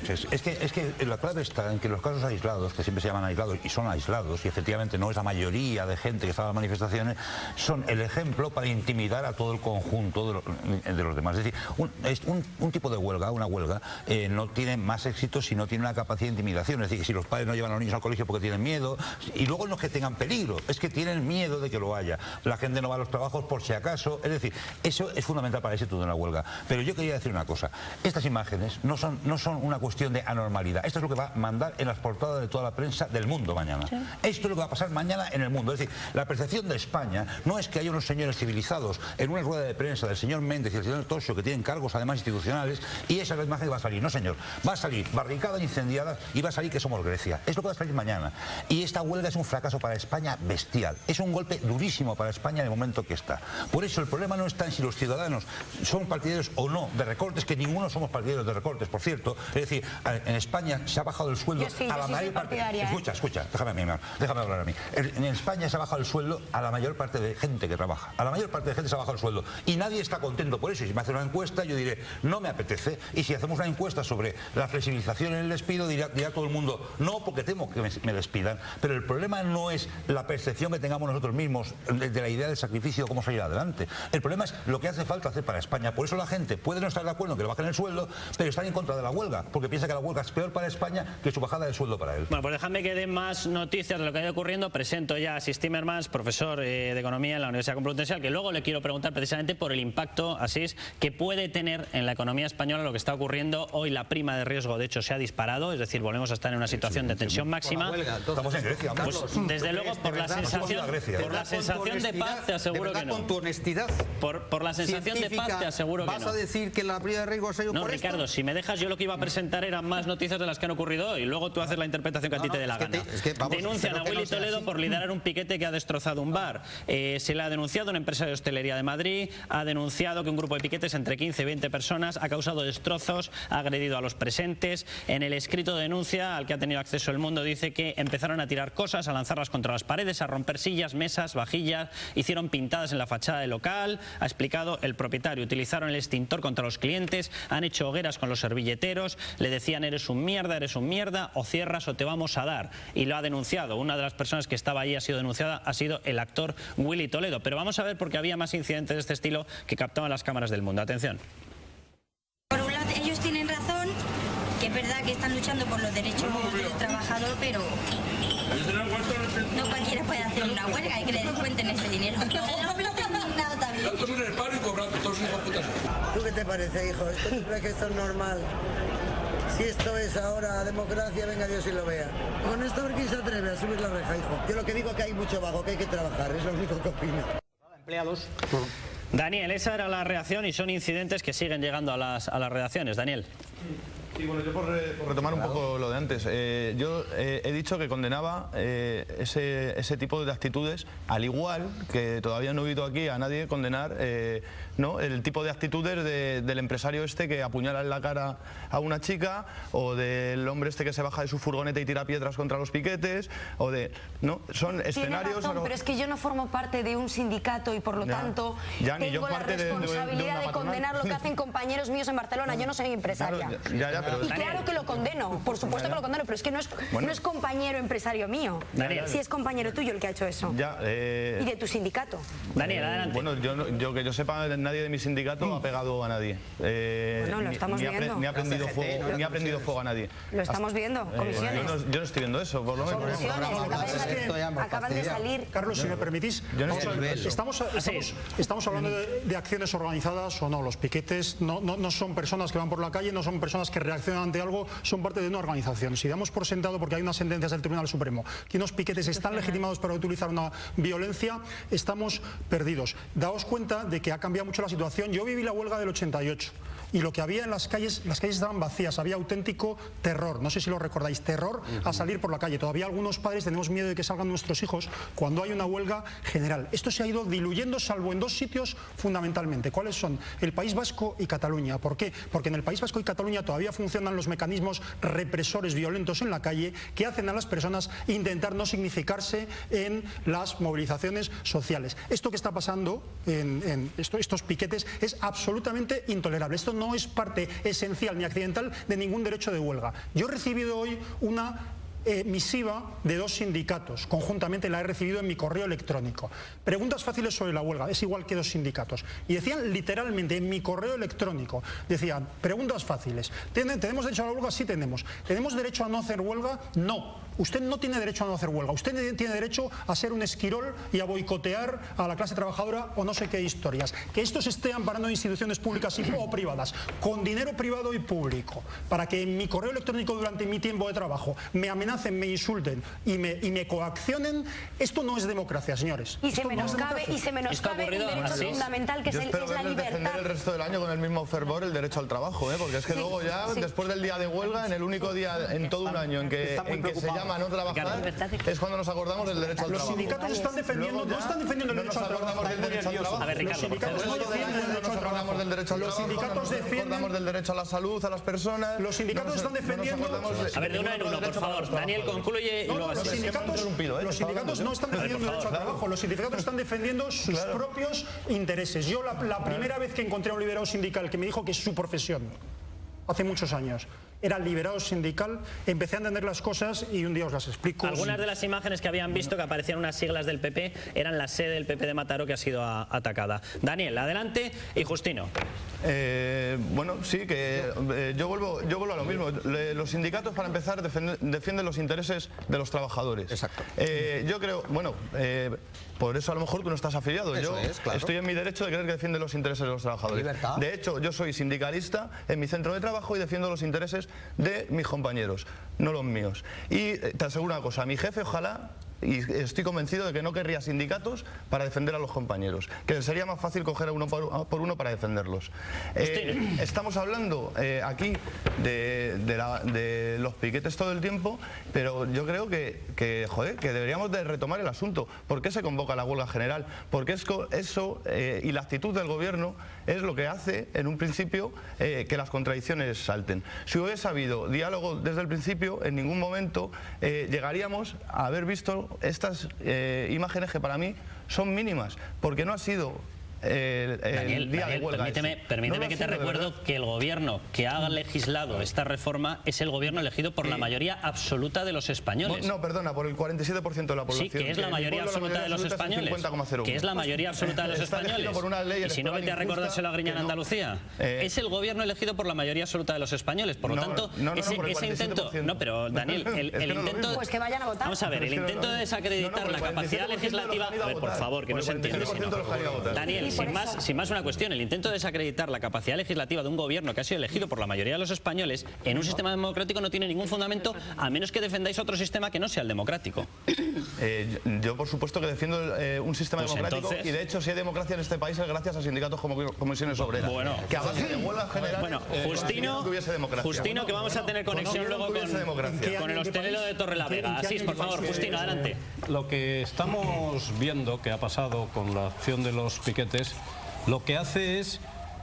Es que la clave está en que los casos aislados, que siempre se llaman aislados y son aislados, y efectivamente no es la mayoría de gente que está en las manifestaciones, son el ejemplo para intimidar a todo el conjunto de los demás. Es decir, un tipo de huelga, una huelga, no tiene más éxito si no tiene una capacidad de intimidación. Es decir, que si los padres no llevan a los niños al colegio porque tienen miedo, y luego no es que tengan peligro, es que tienen miedo de que lo haya. La gente no va a los trabajos por si acaso. Es decir, eso es fundamental para el éxito de una huelga. Pero yo quería decir una cosa, estas imágenes no son una cuestión de anormalidad. Esto es lo que va a mandar en las portadas de toda la prensa del mundo mañana. Sí. Esto es lo que va a pasar mañana en el mundo. Es decir, la percepción de España no es que haya unos señores civilizados en una rueda de prensa del señor Méndez y del señor Tosso, que tienen cargos además institucionales, y esa es la imagen que va a salir. No, señor. Va a salir barricadas incendiadas y va a salir que somos Grecia. Es lo que va a salir mañana. Y esta huelga es un fracaso para España bestial. Es un golpe durísimo para España en el momento que está. Por eso el problema no está en si los ciudadanos son partidarios o no de recortes, que ninguno somos partidarios de recortes, por cierto. Es decir, en España se ha bajado el sueldo a la mayor parte. Escucha, déjame hablar a mí. En España se ha bajado el sueldo a la mayor parte de gente que trabaja. A la mayor parte de gente se ha bajado el sueldo. Y nadie está contento por eso. Y si me hacen una encuesta, yo diré, no me apetece. Y si hacemos una encuesta sobre la flexibilización en el despido, dirá todo el mundo, no, porque temo que me despidan. Pero el problema no es la percepción que tengamos nosotros mismos de la idea del sacrificio, cómo salir adelante. El problema es lo que hace falta hacer para España. Por eso la gente puede no estar de acuerdo en que le bajen el sueldo, pero están en contra de la huelga, porque piensa que la huelga es peor para España que su bajada de sueldo para él. Bueno, pues déjame que dé más noticias de lo que ha ido ocurriendo. Presento ya a Asís Timmermans, profesor de Economía en la Universidad Complutense, al que luego le quiero preguntar precisamente por el impacto, Asís, que puede tener en la economía española lo que está ocurriendo. Hoy la prima de riesgo, de hecho, se ha disparado, es decir, volvemos a estar en una situación de tensión máxima. Estamos en Grecia. Pues, desde luego, por la sensación de paz, te aseguro que no. Con tu honestidad. Por la sensación de paz, te aseguro que no. ¿Vas a decir que la prima de riesgo ha sido por esto? No, Ricardo, si me dejas, yo lo que iba a presentar eran más noticias de las que han ocurrido hoy. Luego tú haces la interpretación que a ti te dé la gana. Denuncian a Willy Toledo por liderar un piquete que ha destrozado un bar. Se le ha denunciado una empresa de hostelería de Madrid, ha denunciado que un grupo de piquetes entre 15 y 20 personas ha causado destrozos, ha agredido a los presentes. En el escrito de denuncia al que ha tenido acceso El Mundo dice que empezaron a tirar cosas, a lanzarlas contra las paredes, a romper sillas, mesas, vajillas, hicieron pintadas en la fachada del local, ha explicado el propietario, utilizaron el extintor contra los clientes, han hecho hogueras con los servilleteros, le decían eres un mierda o cierras paso te vamos a dar, y lo ha denunciado. Una de las personas que estaba allí ha sido denunciada, ha sido el actor Willy Toledo. Pero vamos a ver porque había más incidentes de este estilo que captaban las cámaras del mundo. Atención. Por un lado, ellos tienen razón, que es verdad que están luchando por los derechos del trabajador, pero no cualquiera puede hacer una huelga y que le descuenten ese dinero. ¿Tú qué te parece, hijo? ¿Esto tú crees que esto es normal? Si esto es ahora democracia, venga Dios y lo vea. Con esto a ver quién se atreve a subir la reja, hijo. Yo lo que digo es que hay mucho vago, que hay que trabajar, es lo único que opino. Empleados. Daniel, esa era la reacción y son incidentes que siguen llegando a las redacciones. Daniel. Sí, bueno, yo por retomar un poco lo de antes, yo he dicho que condenaba ese tipo de actitudes, al igual que todavía no he oído aquí a nadie condenar ¿no? el tipo de actitudes del empresario este que apuñala en la cara a una chica, o del hombre este que se baja de su furgoneta y tira piedras contra los piquetes, o de... ¿no? Son escenarios... Razón, pero es que yo no formo parte de un sindicato y por lo tanto tengo la responsabilidad de condenar lo que hacen compañeros míos en Barcelona. Yo no soy empresaria. Y claro que lo condeno, por supuesto que lo condeno, pero es que no es compañero empresario mío. Daniel. Sí es compañero tuyo el que ha hecho eso. Y de tu sindicato. Daniel, adelante. Bueno, yo que yo sepa, nadie de mi sindicato ha pegado a nadie. Bueno, lo estamos viendo. Ni ha prendido fuego a nadie. Lo estamos viendo, comisiones. Yo no estoy viendo eso, por lo menos. Acaban de salir. Carlos, si me permitís, estamos hablando de acciones organizadas o no. Los piquetes no son personas que van por la calle, no son personas que reaccionan ante algo, son parte de una organización. Si damos por sentado, porque hay unas sentencias del Tribunal Supremo, que unos piquetes están legitimados para utilizar una violencia, estamos perdidos. Daos cuenta de que ha cambiado mucho la situación. Yo viví la huelga del 88 y lo que había en las calles estaban vacías, había auténtico terror, no sé si lo recordáis, terror a salir por la calle. Todavía algunos padres tenemos miedo de que salgan nuestros hijos cuando hay una huelga general. Esto se ha ido diluyendo, salvo en dos sitios fundamentalmente. ¿Cuáles son? El País Vasco y Cataluña. ¿Por qué? Porque en el País Vasco y Cataluña todavía funcionan los mecanismos represores violentos en la calle que hacen a las personas intentar no significarse en las movilizaciones sociales. Esto que está pasando en estos piquetes es absolutamente intolerable. Esto no es parte esencial ni accidental de ningún derecho de huelga. Yo he recibido hoy una misiva de dos sindicatos, conjuntamente la he recibido en mi correo electrónico. Preguntas fáciles sobre la huelga, es igual que dos sindicatos. Y decían literalmente en mi correo electrónico, decían, preguntas fáciles. ¿Tenemos derecho a la huelga? Sí tenemos. ¿Tenemos derecho a no hacer huelga? No. Usted no tiene derecho a no hacer huelga. Usted tiene derecho a ser un esquirol y a boicotear a la clase trabajadora o no sé qué historias. Que esto se esté amparando en instituciones públicas o privadas, con dinero privado y público, para que en mi correo electrónico durante mi tiempo de trabajo me amenacen, me insulten y me coaccionen, esto no es democracia, señores. Y se menoscabe un derecho fundamental que es la libertad. Defender el resto del año con el mismo fervor el derecho al trabajo, porque es que luego ya, después del día de huelga, en el único día en todo un año en que se llama no trabajar, es cuando nos acordamos del derecho al trabajo. Los sindicatos están defendiendo, no están defendiendo el derecho al trabajo. Del derecho al trabajo. Los sindicatos no defienden el derecho al trabajo. Los sindicatos defienden del derecho a la salud, a las personas. Los sindicatos están defendiendo. A ver, de uno en uno, por favor. Daniel, concluye. Los sindicatos no están defendiendo el derecho al trabajo. Los sindicatos están defendiendo sus propios intereses. Yo la primera vez que encontré a un liberado sindical que me dijo que es su profesión, hace muchos años, era liberado sindical, empecé a entender las cosas y un día os las explico. Algunas de las imágenes que habían visto que aparecían unas siglas del PP eran la sede del PP de Mataró que ha sido atacada. Daniel, adelante, y Justino. Bueno, sí, que yo vuelvo a lo mismo. Los sindicatos, para empezar, defienden los intereses de los trabajadores. Exacto. Yo creo, bueno, por eso a lo mejor tú no estás afiliado. Yo estoy en mi derecho de creer que defiende los intereses de los trabajadores. Libertad. De hecho, yo soy sindicalista en mi centro de trabajo y defiendo los intereses de mis compañeros, no los míos. Y te aseguro una cosa, mi jefe ojalá, y estoy convencido de que no querría sindicatos para defender a los compañeros, que sería más fácil coger a uno por uno para defenderlos. Estamos hablando aquí de los piquetes todo el tiempo, pero yo creo que deberíamos de retomar el asunto. ¿Por qué se convoca la huelga general? Porque eso y la actitud del gobierno es lo que hace en un principio que las contradicciones salten. Si hubiese habido diálogo desde el principio, en ningún momento llegaríamos a haber visto estas imágenes que para mí son mínimas, porque no ha sido el día de huelga. Permíteme que te recuerdo que el gobierno que ha legislado esta reforma es el gobierno elegido por la mayoría absoluta de los españoles. No, perdona, por el 47% de la población. Sí, que es la mayoría absoluta de los españoles. Que es la mayoría absoluta de los españoles. Y si no, vete a recordárselo a Griñán, Andalucía. Es el gobierno elegido por la mayoría absoluta de los españoles. Por lo tanto, ese intento... No, pero Daniel, el intento... Pues que vayan a votar. Vamos a ver, el intento de desacreditar la capacidad legislativa... A ver, por favor, que no se entiende. Daniel, sin más una cuestión, el intento de desacreditar la capacidad legislativa de un gobierno que ha sido elegido por la mayoría de los españoles en un sistema democrático no tiene ningún fundamento, a menos que defendáis otro sistema que no sea el democrático. Yo por supuesto que defiendo un sistema democrático, entonces... y de hecho si hay democracia en este país es gracias a sindicatos como Comisiones Obreras. Bueno, que a base de huelgas generales, bueno, Justino, que vamos a tener conexión luego con el hostelero de Torrelavega. Asís, por favor, Justino, adelante. Lo que estamos viendo que ha pasado con la acción de los piquetes, lo que hace es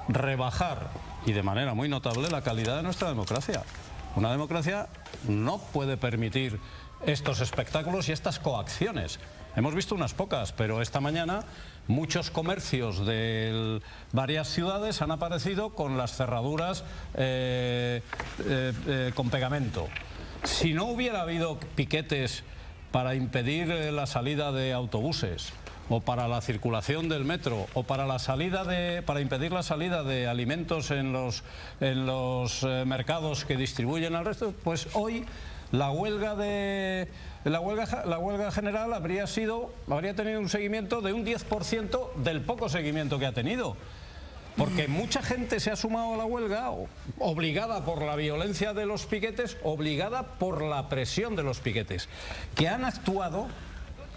rebajar, y de manera muy notable, la calidad de nuestra democracia. Una democracia no puede permitir estos espectáculos y estas coacciones. Hemos visto unas pocas, pero esta mañana muchos comercios de varias ciudades han aparecido con las cerraduras con pegamento. Si no hubiera habido piquetes para impedir la salida de autobuses, o para la circulación del metro, o para impedir la salida de alimentos en los mercados que distribuyen al resto, pues hoy la huelga general habría tenido un seguimiento de un 10% del poco seguimiento que ha tenido. Porque mucha gente se ha sumado a la huelga obligada por la violencia de los piquetes, obligada por la presión de los piquetes, que han actuado,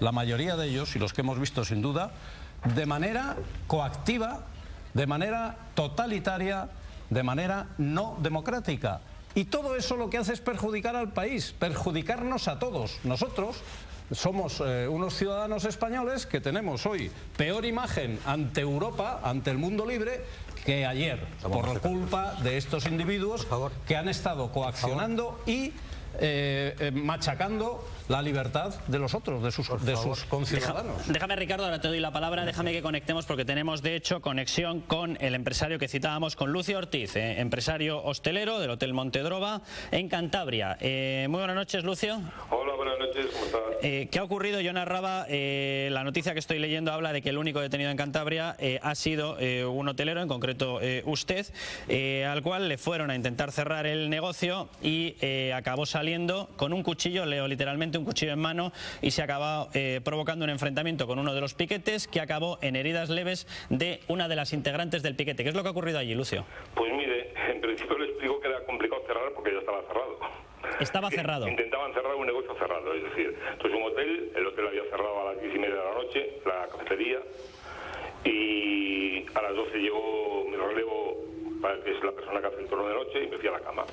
la mayoría de ellos, y los que hemos visto sin duda, de manera coactiva, de manera totalitaria, de manera no democrática. Y todo eso lo que hace es perjudicar al país, perjudicarnos a todos. Nosotros somos unos ciudadanos españoles que tenemos hoy peor imagen ante Europa, ante el mundo libre, que ayer, por culpa de estos individuos que han estado coaccionando y machacando la libertad de los otros, de sus conciudadanos. Déjame, Ricardo, ahora te doy la palabra, déjame que conectemos porque tenemos de hecho conexión con el empresario que citábamos, con Lucio Ortiz, empresario hostelero del Hotel Montedroba en Cantabria. Muy buenas noches, Lucio. Hola, buenas noches, ¿cómo estás? ¿Qué ha ocurrido? Yo narraba, la noticia que estoy leyendo habla de que el único detenido en Cantabria ha sido un hotelero, en concreto usted, al cual le fueron a intentar cerrar el negocio y acabó saliendo con un cuchillo, leo literalmente, un cuchillo en mano, y se acabó provocando un enfrentamiento con uno de los piquetes que acabó en heridas leves de una de las integrantes del piquete. ¿Qué es lo que ha ocurrido allí, Lucio? Pues mire, en principio le explico que era complicado cerrar porque ya estaba cerrado. Estaba cerrado. Intentaban cerrar un negocio cerrado, es decir, esto es un hotel, el hotel había cerrado a las 10:30 de la noche, la cafetería, y a las 12 llegó mi relevo, que es la persona que hace el turno de noche, y me fui a la cama.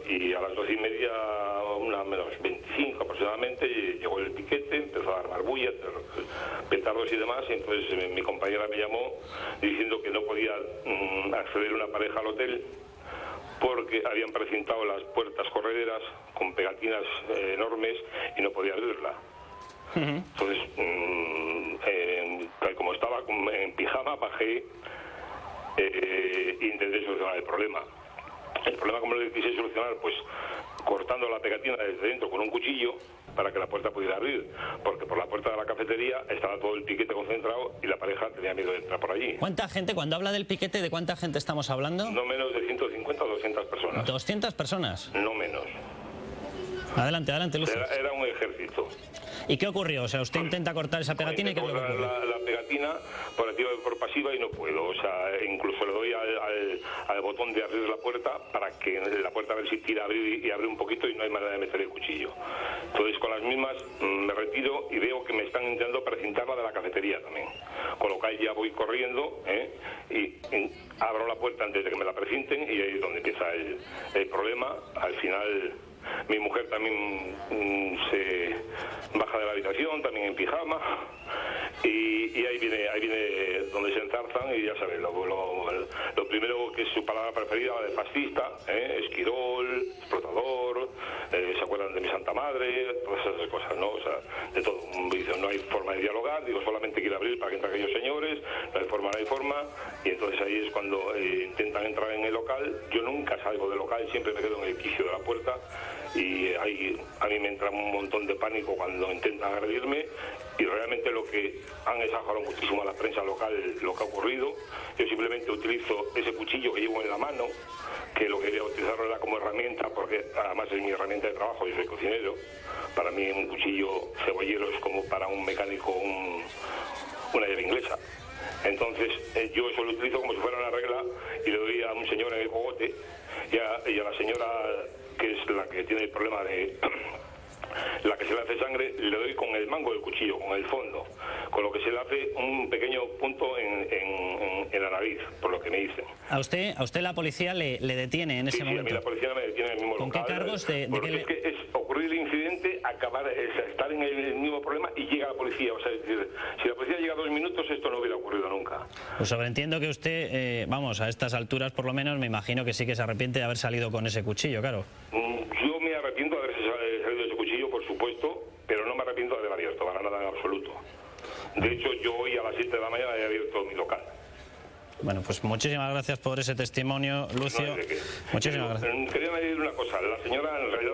Y a las 12:30, una menos 25 aproximadamente, llegó el piquete, empezó a armar bulla, petardos y demás, y entonces mi compañera me llamó diciendo que no podía acceder una pareja al hotel porque habían precintado las puertas correderas con pegatinas enormes y no podía abrirla. Entonces, como estaba en pijama, bajé e intenté solucionar el problema. El problema, como lo quise solucionar, pues cortando la pegatina desde dentro con un cuchillo para que la puerta pudiera abrir, porque por la puerta de la cafetería estaba todo el piquete concentrado y la pareja tenía miedo de entrar por allí. ¿Cuánta gente, cuando habla del piquete, de cuánta gente estamos hablando? No menos de 150 o 200 personas. ¿200 personas? No menos. Adelante, Lucio. Era un ejército. ¿Y qué ocurrió? O sea, usted intenta cortar esa pegatina y ¿qué es lo que ocurre? La pegatina por activa y por pasiva y no puedo. O sea, incluso le doy al botón de abrir la puerta para que la puerta a ver si tira a abrir y abre un poquito y no hay manera de meter el cuchillo. Entonces, con las mismas me retiro y veo que me están intentando precintarla de la cafetería también. Con lo cual ya voy corriendo y abro la puerta antes de que me la precinten y ahí es donde empieza el problema. Al final mi mujer también se baja de la habitación, también en pijama, Y ahí viene donde se enzarzan y ya sabes, lo primero que es su palabra preferida, la de fascista, esquirol, explotador, se acuerdan de mi Santa Madre, todas esas cosas, ¿no? O sea, de todo. Dicen, no hay forma de dialogar, digo, solamente quiero abrir para que entren aquellos señores, no hay forma, y entonces ahí es cuando intentan entrar en el local. Yo nunca salgo del local, siempre me quedo en el quicio de la puerta, y ahí a mí me entra un montón de pánico cuando intentan agredirme, y realmente lo que han exagerado muchísimo a la prensa local lo que ha ocurrido. Yo simplemente utilizo ese cuchillo que llevo en la mano, que lo quería utilizarlo era como herramienta, porque además es mi herramienta de trabajo, yo soy cocinero. Para mí un cuchillo cebollero es como para un mecánico una llave inglesa. Entonces yo eso lo utilizo como si fuera una regla y le doy a un señor en el cogote y a la señora, que es la que tiene el problema de la que se le hace sangre, le doy con el mango del cuchillo, con el fondo, con lo que se le hace un pequeño punto en la nariz, por lo que me dicen. ¿A usted la policía le detiene en ese momento? Sí, a mí la policía me detiene en el mismo local. ¿Con qué cargos? Es que es ocurrir el incidente, estar en el mismo problema y llega la policía. O sea, es decir, si la policía llega 2 minutos, esto no hubiera ocurrido nunca. Pues sobreentiendo que usted, a estas alturas por lo menos, me imagino que sí que se arrepiente de haber salido con ese cuchillo, claro. Yo me arrepiento de haber salido de ese cuchillo, por supuesto, pero no me arrepiento de haber abierto, para nada en absoluto. De hecho, yo hoy a las 7 de la mañana he abierto mi local. Bueno, pues muchísimas gracias por ese testimonio, Lucio. No hay de qué. Muchísimas gracias. Quería añadir una cosa. La señora, en realidad,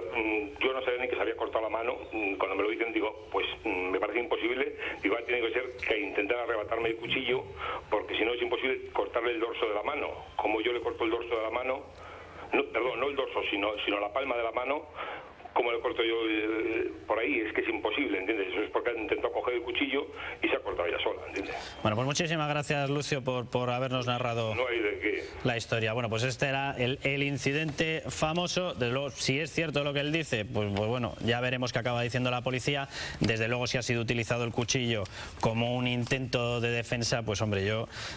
yo no sabía ni que se había cortado la mano. Cuando me lo dicen, digo, pues me parece imposible. Digo, tiene que ser que intentar arrebatarme el cuchillo, porque si no es imposible cortarle el dorso de la mano. Como yo le corto el dorso de la mano, no el dorso, sino la palma de la mano, como le corto yo por ahí, es que es imposible, ¿entiendes? Eso es porque han intentado coger el cuchillo y se ha cortado ella sola, ¿entiendes? Bueno, pues muchísimas gracias, Lucio, por habernos narrado la historia. Bueno, pues este era el incidente famoso. Desde luego, si es cierto lo que él dice, pues bueno, ya veremos qué acaba diciendo la policía. Desde luego, si ha sido utilizado el cuchillo como un intento de defensa, pues hombre,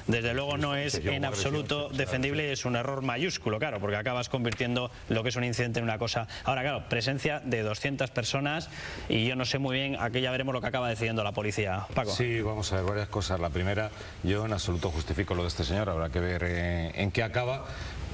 desde luego no es en absoluto defendible y es un error mayúsculo, claro, porque acabas convirtiendo lo que es un incidente en una cosa. Ahora, claro, presencia de 200 personas y yo no sé muy bien, aquí ya veremos lo que acaba decidiendo la policía. Paco. Sí, vamos a ver varias cosas. La primera, yo en absoluto justifico lo de este señor, habrá que ver en qué acaba,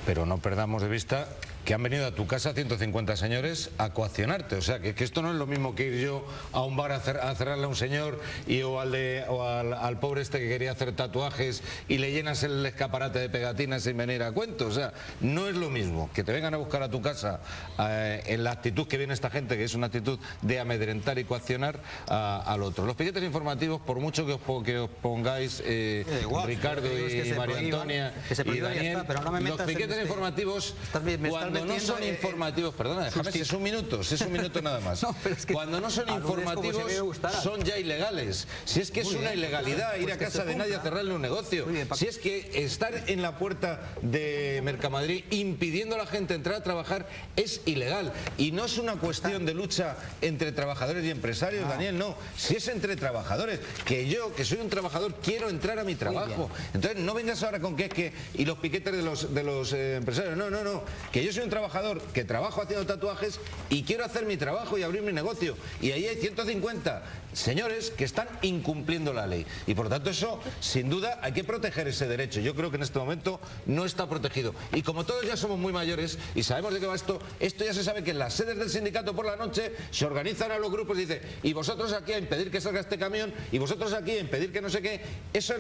pero no perdamos de vista que han venido a tu casa 150 señores a coaccionarte. O sea, que esto no es lo mismo que ir yo a un bar a cerrarle a un señor o al pobre este que quería hacer tatuajes y le llenas el escaparate de pegatinas sin venir a cuento. O sea, no es lo mismo que te vengan a buscar a tu casa en la actitud que viene esta gente, que es una actitud de amedrentar y coaccionar al otro. Los piquetes informativos, por mucho que os pongáis Ricardo y María Antonia y Daniel, los piquetes informativos, cuando no son informativos, perdona, déjame, si es un minuto nada más. No, es que cuando no son informativos son ya ilegales. Si es que es una ilegalidad ir a casa de nadie a cerrarle un negocio. Si es que estar en la puerta de Mercamadrid impidiendo a la gente entrar a trabajar es ilegal. Y no es una cuestión de lucha entre trabajadores y empresarios, Daniel, no. Si es entre trabajadores, que yo, que soy un trabajador, quiero entrar a mi trabajo. Entonces no vengas ahora con que es que y los piquetes de los empresarios. No, que yo soy un trabajador que trabajo haciendo tatuajes y quiero hacer mi trabajo y abrir mi negocio, y ahí hay 150 señores que están incumpliendo la ley y por lo tanto eso sin duda hay que proteger ese derecho. Yo creo que en este momento no está protegido y como todos ya somos muy mayores y sabemos de qué va esto ya se sabe que en las sedes del sindicato por la noche se organizan a los grupos y dice, y vosotros aquí a impedir que salga este camión y vosotros aquí a impedir que no sé qué. Eso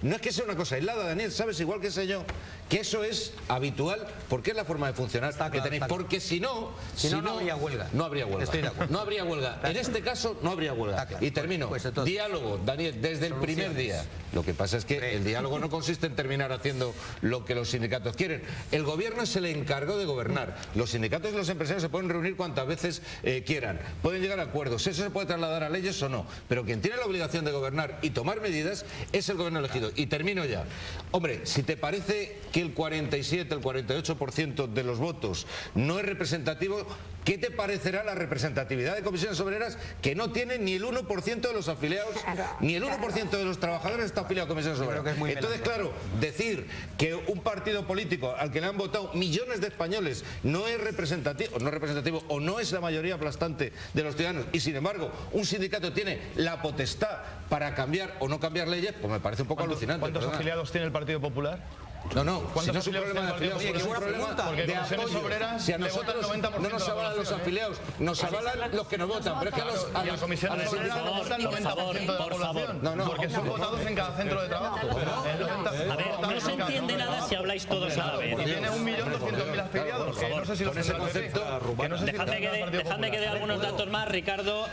no es que sea una cosa aislada, Daniel, sabes igual que sé yo que eso es habitual porque es la forma de funcionar que tenéis, porque si no no habría huelga. No habría huelga. Estoy de acuerdo. No habría huelga. En este caso no habría huelga. Claro. Y termino. Diálogo, Daniel, desde el primer día. Lo que pasa es que el diálogo no consiste en terminar haciendo lo que los sindicatos quieren. El gobierno se le encargó de gobernar. Los sindicatos y los empresarios se pueden reunir cuantas veces quieran. Pueden llegar a acuerdos. Eso se puede trasladar a leyes o no. Pero quien tiene la obligación de gobernar y tomar medidas es el gobierno elegido. Y termino ya. Hombre, si te parece que el 47, el 48% de los votos no es representativo, ¿qué te parecerá la representatividad de comisiones obreras que no tiene ni el 1% de los afiliados, ni el 1% de los trabajadores está afiliado a comisiones obreras? Entonces, claro, decir que un partido político al que le han votado millones de españoles no es representativo o no es la mayoría aplastante de los ciudadanos, y sin embargo un sindicato tiene la potestad para cambiar o no cambiar leyes, pues me parece un poco alucinante. ¿Cuántos afiliados tiene el Partido Popular? No, si no es un problema de afiliados, es un problema de apoyo. Si a nosotros no nos avalan los afiliados, nos avalan los que nos votan. Pero es que a las comisiones obreras nos votan el 90% de la población. Porque son votados en cada centro de trabajo. A ver, no se entiende nada si habláis todos a la vez. Tiene 1.200.000 afiliados. No sé si con ese concepto... Dejadme que dé algunos datos más, Ricardo.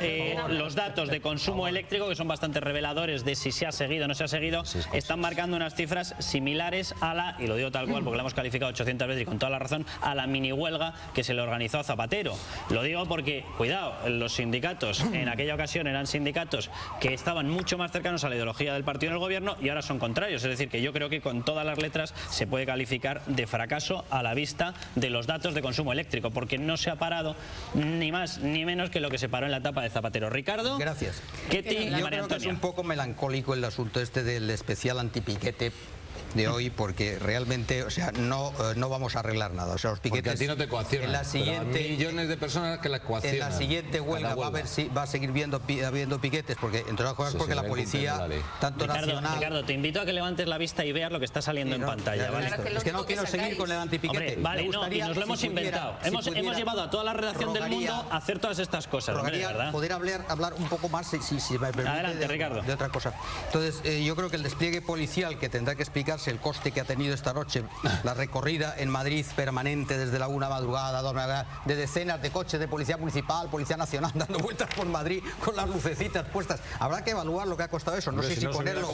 Los datos de consumo eléctrico, que son bastante reveladores de si se ha seguido o no se ha seguido, están marcando unas cifras similares a la, y lo digo tal cual porque la hemos calificado 800 veces y con toda la razón, a la mini huelga que se le organizó a Zapatero. Lo digo porque, cuidado, los sindicatos en aquella ocasión eran sindicatos que estaban mucho más cercanos a la ideología del partido en el gobierno y ahora son contrarios. Es decir, que yo creo que con todas las letras se puede calificar de fracaso a la vista de los datos de consumo eléctrico, porque no se ha parado ni más ni menos que lo que se paró en la etapa de Zapatero. Ricardo. Gracias. Ketty, yo creo que es un poco melancólico el asunto este del especial antipiquete de hoy, porque realmente, o sea, no vamos a arreglar nada. O sea, los piquetes... Porque a ti no te coaccionan, en la siguiente, pero a millones de personas que las coaccionan. En la siguiente huelga va a seguir habiendo piquetes, porque entre otras cosas porque la policía, tanto nacional... Ricardo, te invito a que levantes la vista y veas lo que está saliendo en pantalla. ¿Vale? Es que no quiero seguir con el antipiquete. Hombre, vale, no, y nos lo hemos inventado. Hemos llevado a toda la redacción del mundo a hacer todas estas cosas. Rogaría poder hablar un poco más, si me permite, adelante, Ricardo, de otra cosa. Entonces, yo creo que el despliegue policial, que tendrá que explicarse el coste que ha tenido esta noche, la recorrida en Madrid permanente desde la 1 madrugada, 2 madrugada, de decenas de coches de policía municipal, policía nacional, dando vueltas por Madrid con las lucecitas puestas. Habrá que evaluar lo que ha costado eso. No sé si ponerlo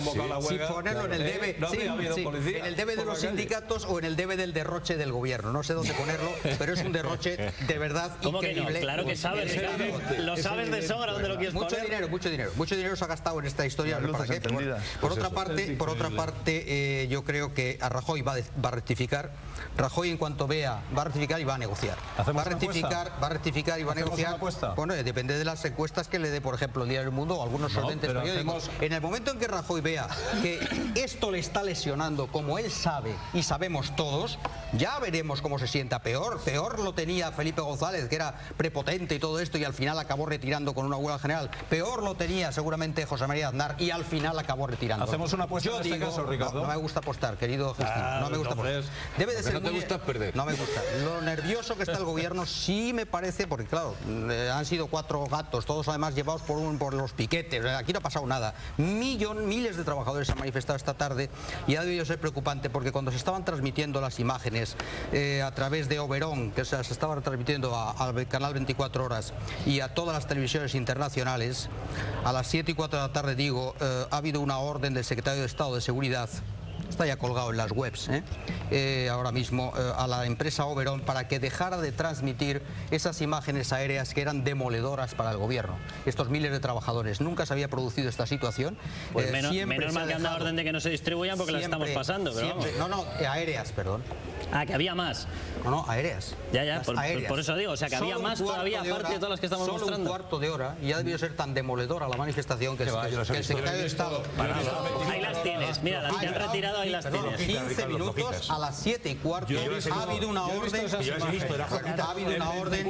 en el debe, en el debe de los sindicatos o en el debe del derroche del gobierno. No sé dónde ponerlo, pero es un derroche de verdad increíble. Que no? Claro que sabes, Ricardo. Lo sabes de sobra dónde lo quieres poner. Mucho dinero se ha gastado en esta historia. ¿Para qué? Por otra parte, yo creo que a Rajoy va a rectificar. Rajoy, en cuanto vea, va a rectificar y va a negociar. Va a rectificar y va a negociar. Bueno, depende de las encuestas que le dé, por ejemplo, el Diario del Mundo o algunos solventes periódicos. En el momento en que Rajoy vea que esto le está lesionando, como él sabe y sabemos todos, ya veremos cómo se sienta. Peor lo tenía Felipe González, que era prepotente y todo esto, y al final acabó retirando con una huelga general. Peor lo tenía seguramente José María Aznar, y al final acabó retirando. Hacemos una apuesta en este caso, Ricardo. No me gusta apostar, querido Justino. No me gusta apostar. Debe de ser no te gusta perder. No me gusta. Lo nervioso que está el gobierno sí me parece, porque claro, han sido 4 gatos, todos además llevados por los piquetes. Aquí no ha pasado nada. Miles de trabajadores se han manifestado esta tarde, y ha debido ser preocupante, porque cuando se estaban transmitiendo las imágenes a través de Oberón, que se estaban transmitiendo al canal 24 horas y a todas las televisiones internacionales, a las 7:04 de la tarde, ha habido una orden del secretario de Estado de Seguridad, está ya colgado en las webs, ahora mismo, a la empresa Oberón, para que dejara de transmitir esas imágenes aéreas que eran demoledoras para el gobierno. Estos miles de trabajadores, nunca se había producido esta situación. Pues menos mal que han dado orden de que no se distribuyan, porque las estamos pasando. Pero aéreas, perdón. Ah, que había más. No, aéreas. Ya, por eso digo, o sea, que había más todavía, aparte de todas las que estamos mostrando. Solo un cuarto de hora, y ha debido ser tan demoledora la manifestación que el secretario de Estado... Ahí las tienes, mira, las que han retirado, ahí las tienes. 15 minutos, a las 7:15, ha habido una orden. Ha habido una orden.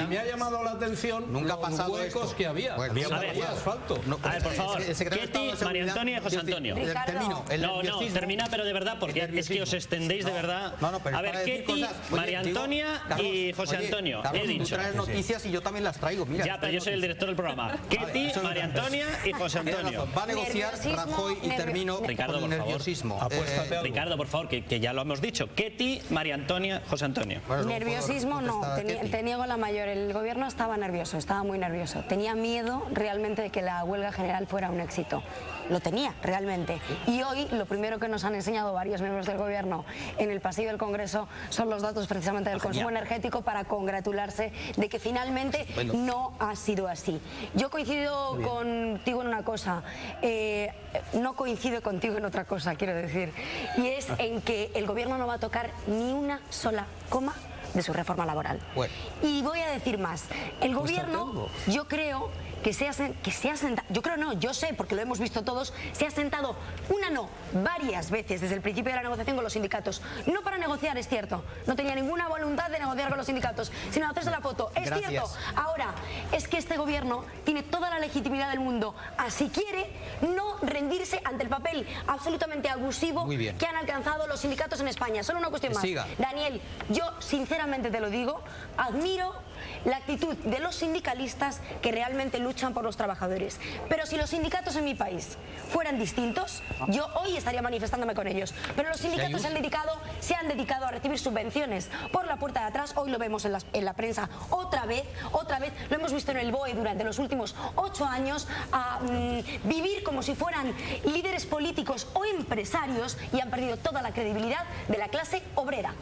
Y me ha llamado la atención nunca ha pasado los huecos que había. Había asfalto. A ver, por favor, Ketty, María Antonia y José Antonio. Termino. No, termina, pero de verdad, porque es que os extendéis de verdad. A ver, Ketty, María Antonia y José Antonio. He dicho. Tú traes noticias y yo también las traigo. Mira, ya, pero yo soy el director del programa. Ketty, María Antonia y José Antonio. Va a negociar Rajoy y termino Ricardo, con nerviosismo. Ricardo, por favor, que ya lo hemos dicho. Ketty, María Antonia, José Antonio. Nerviosismo no, te niego la mayor. El gobierno estaba nervioso, estaba muy nervioso. Tenía miedo realmente de que la huelga general fuera un éxito. Lo tenía, realmente. Y hoy lo primero que nos han enseñado varios miembros del gobierno en el pasillo del Congreso son los datos precisamente del consumo energético, para congratularse de que finalmente no ha sido así. Yo coincido contigo en una cosa, no coincido contigo en otra cosa. quiero decir. Y es en que el gobierno no va a tocar ni una sola coma de su reforma laboral. Bueno. Y voy a decir más. El gobierno, yo creo que se ha sentado, yo creo no, yo sé, porque lo hemos visto todos, se ha sentado varias veces desde el principio de la negociación con los sindicatos. No para negociar, es cierto, no tenía ninguna voluntad de negociar con los sindicatos, sino hacerse la foto, es cierto. Ahora, es que este gobierno tiene toda la legitimidad del mundo, así quiere no rendirse ante el papel absolutamente abusivo que han alcanzado los sindicatos en España. Solo una cuestión más. Daniel, yo sinceramente te lo digo, admiro la actitud de los sindicalistas que realmente luchan por los trabajadores. Pero si los sindicatos en mi país fueran distintos, yo hoy estaría manifestándome con ellos. Pero los sindicatos se han dedicado a recibir subvenciones por la puerta de atrás. Hoy lo vemos en la prensa otra vez, lo hemos visto en el BOE durante los últimos 8 años, a vivir como si fueran líderes políticos o empresarios, y han perdido toda la credibilidad de la clase obrera.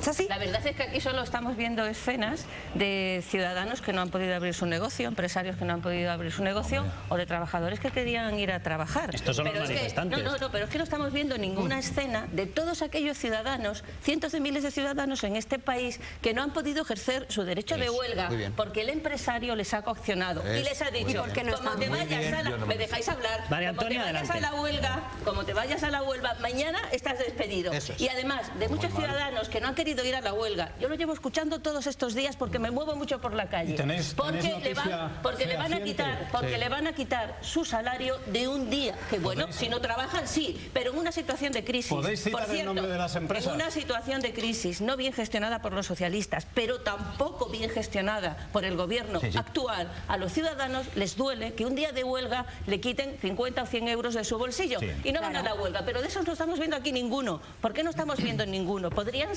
¿Es así? La verdad es que aquí solo estamos viendo escenas de ciudadanos que no han podido abrir su negocio, empresarios que no han podido abrir su negocio, o de trabajadores que querían ir a trabajar. Estos son los manifestantes. Pero es que no estamos viendo ninguna escena de todos aquellos ciudadanos, cientos de miles de ciudadanos en este país, que no han podido ejercer su derecho de huelga porque el empresario les ha coaccionado y les ha dicho, como te vayas a la... ¿Me dejáis hablar? María Antonia, como te vayas a la huelga, mañana estás despedido. Y además de muchos ciudadanos que no han querido ir a la huelga, yo lo llevo escuchando todos estos días porque me muevo mucho por la calle, porque le van a quitar su salario de un día, que bueno, si no trabajan sí, pero en una situación de crisis. ¿Podéis citar el nombre de las empresas? En una situación de crisis no bien gestionada por los socialistas, pero tampoco bien gestionada por el gobierno actual, a los ciudadanos les duele que un día de huelga le quiten 50 o 100 euros de su bolsillo y no van a la huelga, pero de esos no estamos viendo aquí ninguno. ¿Por qué no estamos viendo ninguno? Podrían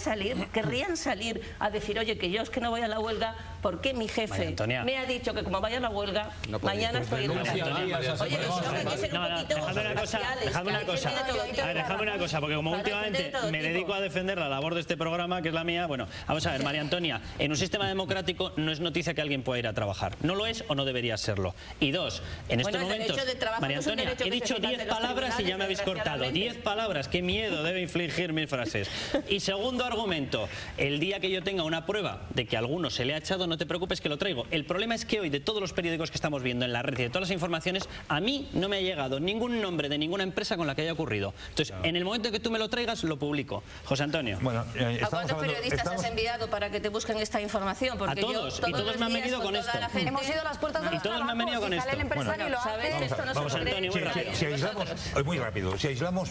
querrían salir a decir, oye, que yo es que no voy a la huelga porque mi jefe me ha dicho que como vaya a la huelga, mañana estoy en la Oye, dejadme una cosa, porque como últimamente me dedico a defender la labor de este programa, que es la mía, bueno, vamos a ver, María Antonia, en un sistema democrático no es noticia que alguien pueda ir a trabajar. No lo es o no debería serlo. Y dos, en estos momentos, María Antonia, he dicho 10 palabras y ya me habéis cortado. 10 palabras, qué miedo debe infligir mis frases. Y segundo argumento, el día que yo tenga una prueba de que a alguno se le ha echado, no te preocupes que lo traigo. El problema es que hoy, de todos los periódicos que estamos viendo en la red y de todas las informaciones, a mí no me ha llegado ningún nombre de ninguna empresa con la que haya ocurrido. Entonces, en el momento que tú me lo traigas, lo publico. José Antonio. Bueno, ¿a cuántos periodistas has enviado para que te busquen esta información? Porque a todos, y todos me han venido con esto. Hemos ido a las puertas de los todos me han venido con esto. Vamos, Antonio, si aislamos, muy rápido,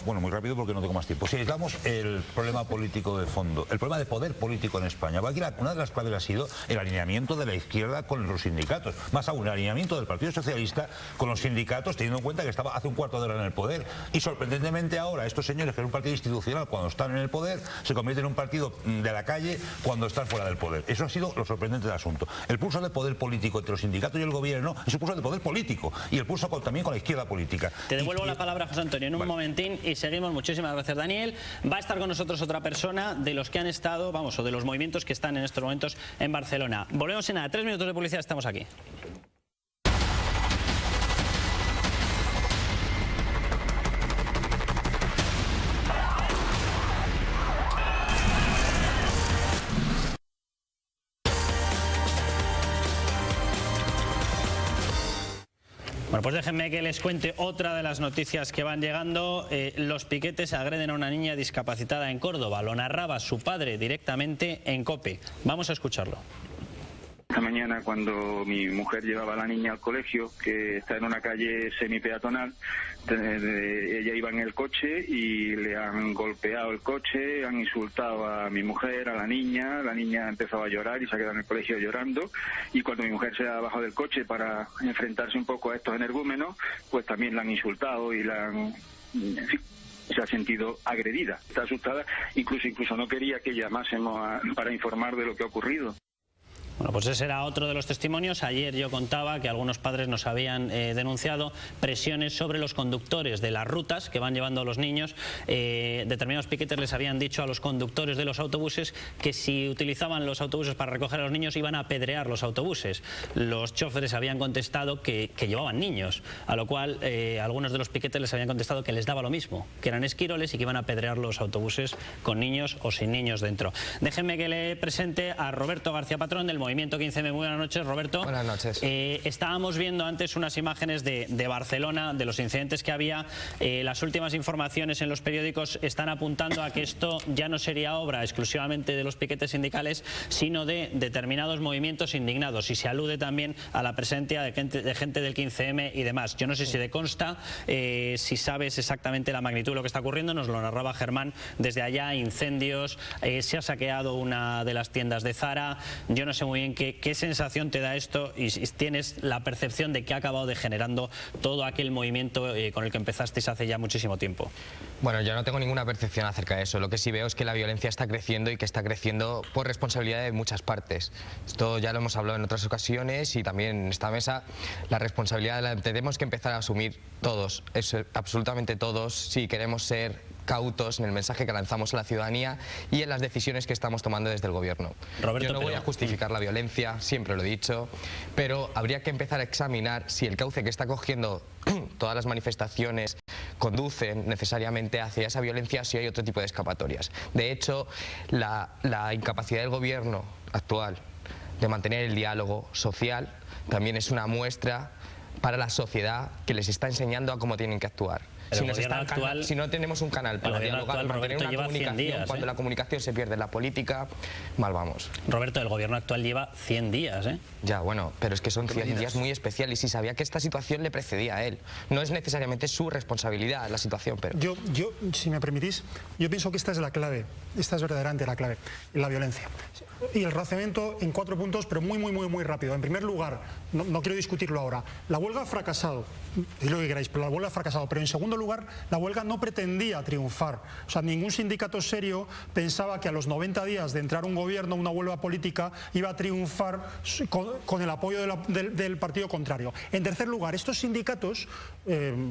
bueno, muy rápido porque no tengo más tiempo. Si aislamos el problema político de fondo, el problema de poder político en España, aquí una de las claves ha sido el alineamiento de la izquierda con los sindicatos, más aún el alineamiento del Partido Socialista con los sindicatos, teniendo en cuenta que estaba hace un cuarto de hora en el poder, y sorprendentemente ahora estos señores, que es un partido institucional cuando están en el poder, se convierten en un partido de la calle cuando están fuera del poder. Eso ha sido lo sorprendente del asunto. El pulso de poder político entre los sindicatos y el gobierno es un pulso de poder político, y el pulso también con la izquierda política. Te devuelvo la palabra, José Antonio, en un momentín, y seguimos. Muchísimas gracias, Daniel. Va a estar con nosotros otra persona de los que han estado, vamos, o de los movimientos que están en estos momentos en Barcelona. Volvemos en nada, 3 minutos de publicidad, estamos aquí. Bueno, pues déjenme que les cuente otra de las noticias que van llegando. Los piquetes agreden a una niña discapacitada en Córdoba. Lo narraba su padre directamente en COPE. Vamos a escucharlo. Esta mañana, cuando mi mujer llevaba a la niña al colegio, que está en una calle semipeatonal, ella iba en el coche y le han golpeado el coche, han insultado a mi mujer, a la niña empezó a llorar y se ha quedado en el colegio llorando, y cuando mi mujer se ha bajado del coche para enfrentarse un poco a estos energúmenos, pues también la han insultado y la han... En fin, se ha sentido agredida, está asustada, incluso no quería que llamásemos para informar de lo que ha ocurrido. Bueno, pues ese era otro de los testimonios. Ayer yo contaba que algunos padres nos habían denunciado presiones sobre los conductores de las rutas que van llevando a los niños. Determinados piquetes les habían dicho a los conductores de los autobuses que si utilizaban los autobuses para recoger a los niños iban a apedrear los autobuses. Los choferes habían contestado que llevaban niños, a lo cual algunos de los piquetes les habían contestado que les daba lo mismo, que eran esquiroles y que iban a apedrear los autobuses con niños o sin niños dentro. Déjenme que le presente a Roberto García Patrón del Movimiento 15M. Muy buenas noches, Roberto. Buenas noches. Estábamos viendo antes unas imágenes de Barcelona, de los incidentes que había. Las últimas informaciones en los periódicos están apuntando a que esto ya no sería obra exclusivamente de los piquetes sindicales, sino de determinados movimientos indignados, y se alude también a la presencia de gente del 15M y demás. Yo no sé si te consta, si sabes exactamente la magnitud de lo que está ocurriendo. Nos lo narraba Germán desde allá, incendios, se ha saqueado una de las tiendas de Zara. Yo no sé muy bien qué sensación te da esto y si tienes la percepción de que ha acabado degenerando todo aquel movimiento con el que empezasteis hace ya muchísimo tiempo. Bueno, yo no tengo ninguna percepción acerca de eso. Lo que sí veo es que la violencia está creciendo y que está creciendo por responsabilidad de muchas partes. Esto ya lo hemos hablado en otras ocasiones y también en esta mesa. La responsabilidad la tenemos que empezar a asumir todos, absolutamente todos, si queremos ser cautos en el mensaje que lanzamos a la ciudadanía y en las decisiones que estamos tomando desde el gobierno. Roberto, yo no voy a justificar la violencia, siempre lo he dicho, pero habría que empezar a examinar si el cauce que está cogiendo todas las manifestaciones conducen necesariamente hacia esa violencia, si hay otro tipo de escapatorias. De hecho, la incapacidad del gobierno actual de mantener el diálogo social también es una muestra para la sociedad que les está enseñando a cómo tienen que actuar. Si no tenemos un canal para dialogar, mantener una comunicación, cuando la comunicación se pierde en la política, mal vamos. Roberto, el gobierno actual lleva 100 días, ¿eh? Ya, bueno, pero es que son 100 días muy especiales y sabía que esta situación le precedía a él. No es necesariamente su responsabilidad la situación, pero... Yo, si me permitís, yo pienso que esta es la clave, esta es verdaderamente la clave, la violencia. Y el razonamiento en 4 puntos, pero muy rápido. En primer lugar, no quiero discutirlo ahora, la huelga ha fracasado, es lo que queráis, pero la huelga ha fracasado. Pero en segundo lugar, la huelga no pretendía triunfar. O sea, ningún sindicato serio pensaba que a los 90 días de entrar un gobierno, una huelga política, iba a triunfar con el apoyo del partido contrario. En tercer lugar, estos sindicatos,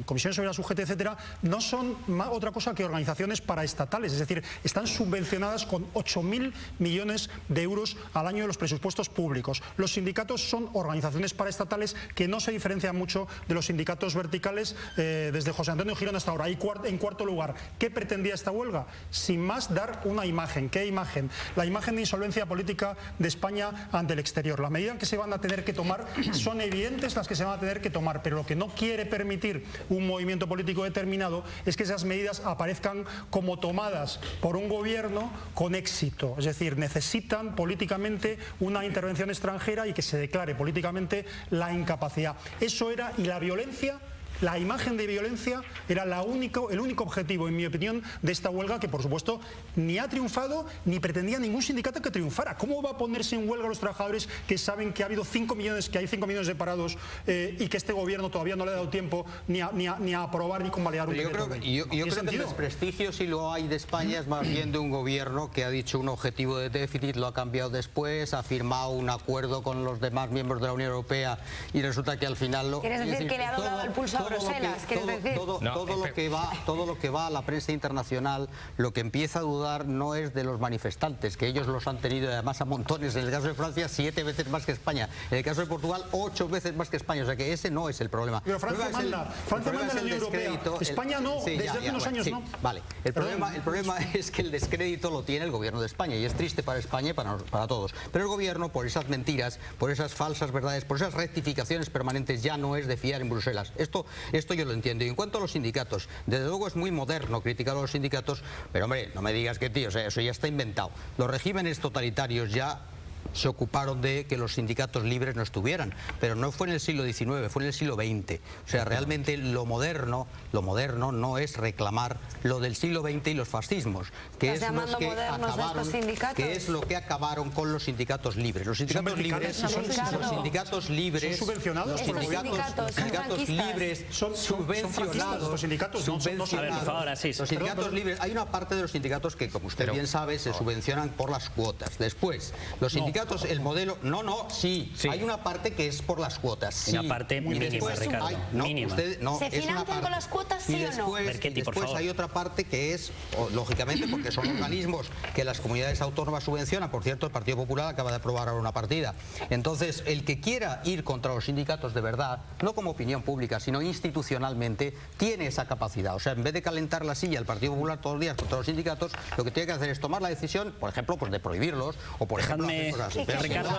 Comisión Sobre la UGT, etcétera, no son otra cosa que organizaciones paraestatales, es decir, están subvencionadas con 8.000 millones de euros al año de los presupuestos públicos. Los sindicatos son organizaciones paraestatales que no se diferencian mucho de los sindicatos verticales desde José Antonio Girón hasta ahora. Y en cuarto lugar, ¿qué pretendía esta huelga? Sin más, dar una imagen. ¿Qué imagen? La imagen de insolvencia política de España ante el exterior. Las medidas que se van a tener que tomar son evidentes, las que se van a tener que tomar, pero lo que no quiere permitir un movimiento político determinado es que esas medidas aparezcan como tomadas por un gobierno con éxito. Es decir, necesitan políticamente una intervención extranjera y que se declare políticamente la incapacidad. Eso era, y la violencia, la imagen de violencia era el único objetivo, en mi opinión, de esta huelga, que por supuesto ni ha triunfado ni pretendía ningún sindicato que triunfara. ¿Cómo va a ponerse en huelga los trabajadores que saben que ha habido 5 millones, que hay 5 millones de parados y que este gobierno todavía no le ha dado tiempo ni a aprobar ni convalidar un decreto? Yo creo que el desprestigio, si lo hay, de España es más bien de un gobierno que ha dicho un objetivo de déficit, lo ha cambiado después, ha firmado un acuerdo con los demás miembros de la Unión Europea y resulta que al final lo... ¿Quieres decir que le ha doblado el pulso a Bruselas? Todo lo que va a la prensa internacional, lo que empieza a dudar no es de los manifestantes, que ellos los han tenido además a montones. En el caso de Francia, 7 veces más que España. En el caso de Portugal, 8 veces más que España. O sea que ese no es el problema. Pero Francia manda en la Unión Europea. España no, desde hace unos años no. Vale. El problema es que el descrédito lo tiene el gobierno de España y es triste para España y para todos. Pero el gobierno, por esas mentiras, por esas falsas verdades, por esas rectificaciones permanentes, ya no es de fiar en Bruselas. Esto yo lo entiendo. Y en cuanto a los sindicatos, desde luego es muy moderno criticar a los sindicatos, pero hombre, no me digas que, tío, o sea, eso ya está inventado. Los regímenes totalitarios ya se ocuparon de que los sindicatos libres no estuvieran, pero no fue en el siglo XIX, fue en el siglo XX. O sea, realmente lo moderno no es reclamar lo del siglo XX y los fascismos, que es lo que acabaron con los sindicatos libres. Los sindicatos libres son subvencionados, los sindicatos libres. Hay una parte de los sindicatos que, como usted bien sabe, se subvencionan por las cuotas. Después, los sindicatos sindicatos, el modelo... Sí. Hay una parte que es por las cuotas. Sí. Una parte mínima, Ricardo. Mínima. ¿Se financian con las cuotas, sí o no? Después hay otra parte que es, lógicamente, porque son organismos que las comunidades autónomas subvencionan. Por cierto, el Partido Popular acaba de aprobar ahora una partida. Entonces, el que quiera ir contra los sindicatos de verdad, no como opinión pública, sino institucionalmente, tiene esa capacidad. O sea, en vez de calentar la silla al Partido Popular todos los días contra los sindicatos, lo que tiene que hacer es tomar la decisión, por ejemplo, pues de prohibirlos, o por ejemplo, hacer cosas así. Ricardo,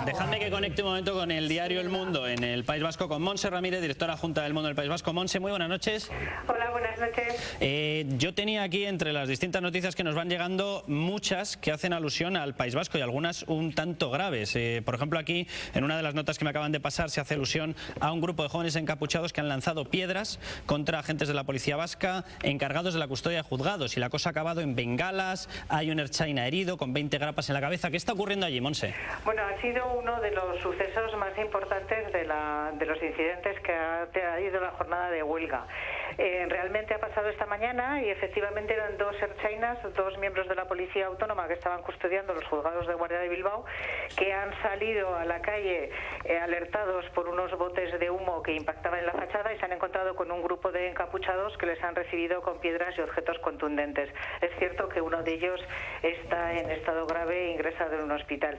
dejadme que conecte un momento con el diario El Mundo en el País Vasco, con Montse Ramírez, directora Junta del Mundo del País Vasco. Montse, muy buenas noches. Hola, buenas noches. Yo tenía aquí, entre las distintas noticias que nos van llegando, muchas que hacen alusión al País Vasco y algunas un tanto graves. Por ejemplo, aquí, en una de las notas que me acaban de pasar, se hace alusión a un grupo de jóvenes encapuchados que han lanzado piedras contra agentes de la policía vasca encargados de la custodia de juzgados, y la cosa ha acabado en bengalas. Hay un ertzaina herido con 20 grapas en la cabeza. ¿Qué está ocurriendo allí, Montse? Bueno, ha sido uno de los sucesos más importantes de los incidentes que ha traído la jornada de huelga. Realmente ha pasado esta mañana y efectivamente eran dos ertzainas, dos miembros de la Policía Autónoma que estaban custodiando los juzgados de guardia de Bilbao, que han salido a la calle alertados por unos botes de humo que impactaban en la fachada, y se han encontrado con un grupo de encapuchados que les han recibido con piedras y objetos contundentes. Es cierto que uno de ellos está en estado grave, ingresado en un hospital.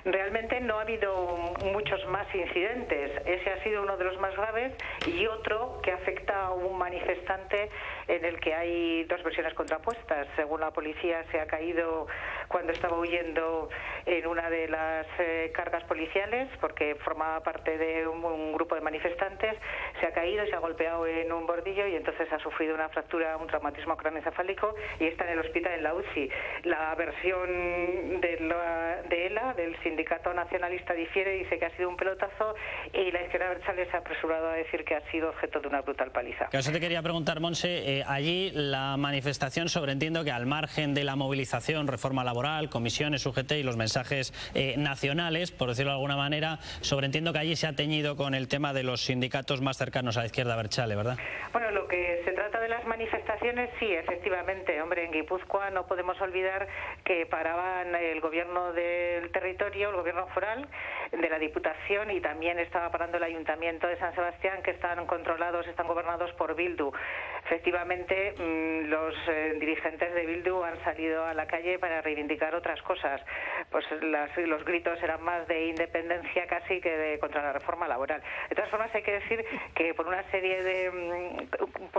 Realmente no ha habido muchos más incidentes. Ese ha sido uno de los más graves, y otro que afecta a un manifestante en el que hay dos versiones contrapuestas. Según la policía, se ha caído cuando estaba huyendo en una de las cargas policiales, porque formaba parte de un grupo de manifestantes. Se ha caído, se ha golpeado en un bordillo y entonces ha sufrido una fractura, un traumatismo craneoencefálico, y está en el hospital en la UCI. La versión de ELA, del Sindicato Nacionalista, difiere, dice que ha sido un pelotazo, y la izquierda abertzale se ha apresurado a decir que ha sido objeto de una brutal paliza. Que eso te quería preguntar, Montse. Allí la manifestación, sobreentiendo que al margen de la movilización, reforma laboral, comisiones, UGT y los mensajes nacionales, por decirlo de alguna manera, sobreentiendo que allí se ha teñido con el tema de los sindicatos más cercanos a la izquierda abertzale, ¿verdad? Bueno, lo que se trata de las manifestaciones, sí, efectivamente. Hombre, en Guipúzcoa no podemos olvidar que paraban el gobierno del territorio, el gobierno foral, de la Diputación, y también estaba parando el Ayuntamiento de San Sebastián, que están gobernados por Bildu. Efectivamente, los dirigentes de Bildu han salido a la calle para reivindicar otras cosas. Pues los gritos eran más de independencia casi que contra la reforma laboral. De todas formas, hay que decir que por una serie de...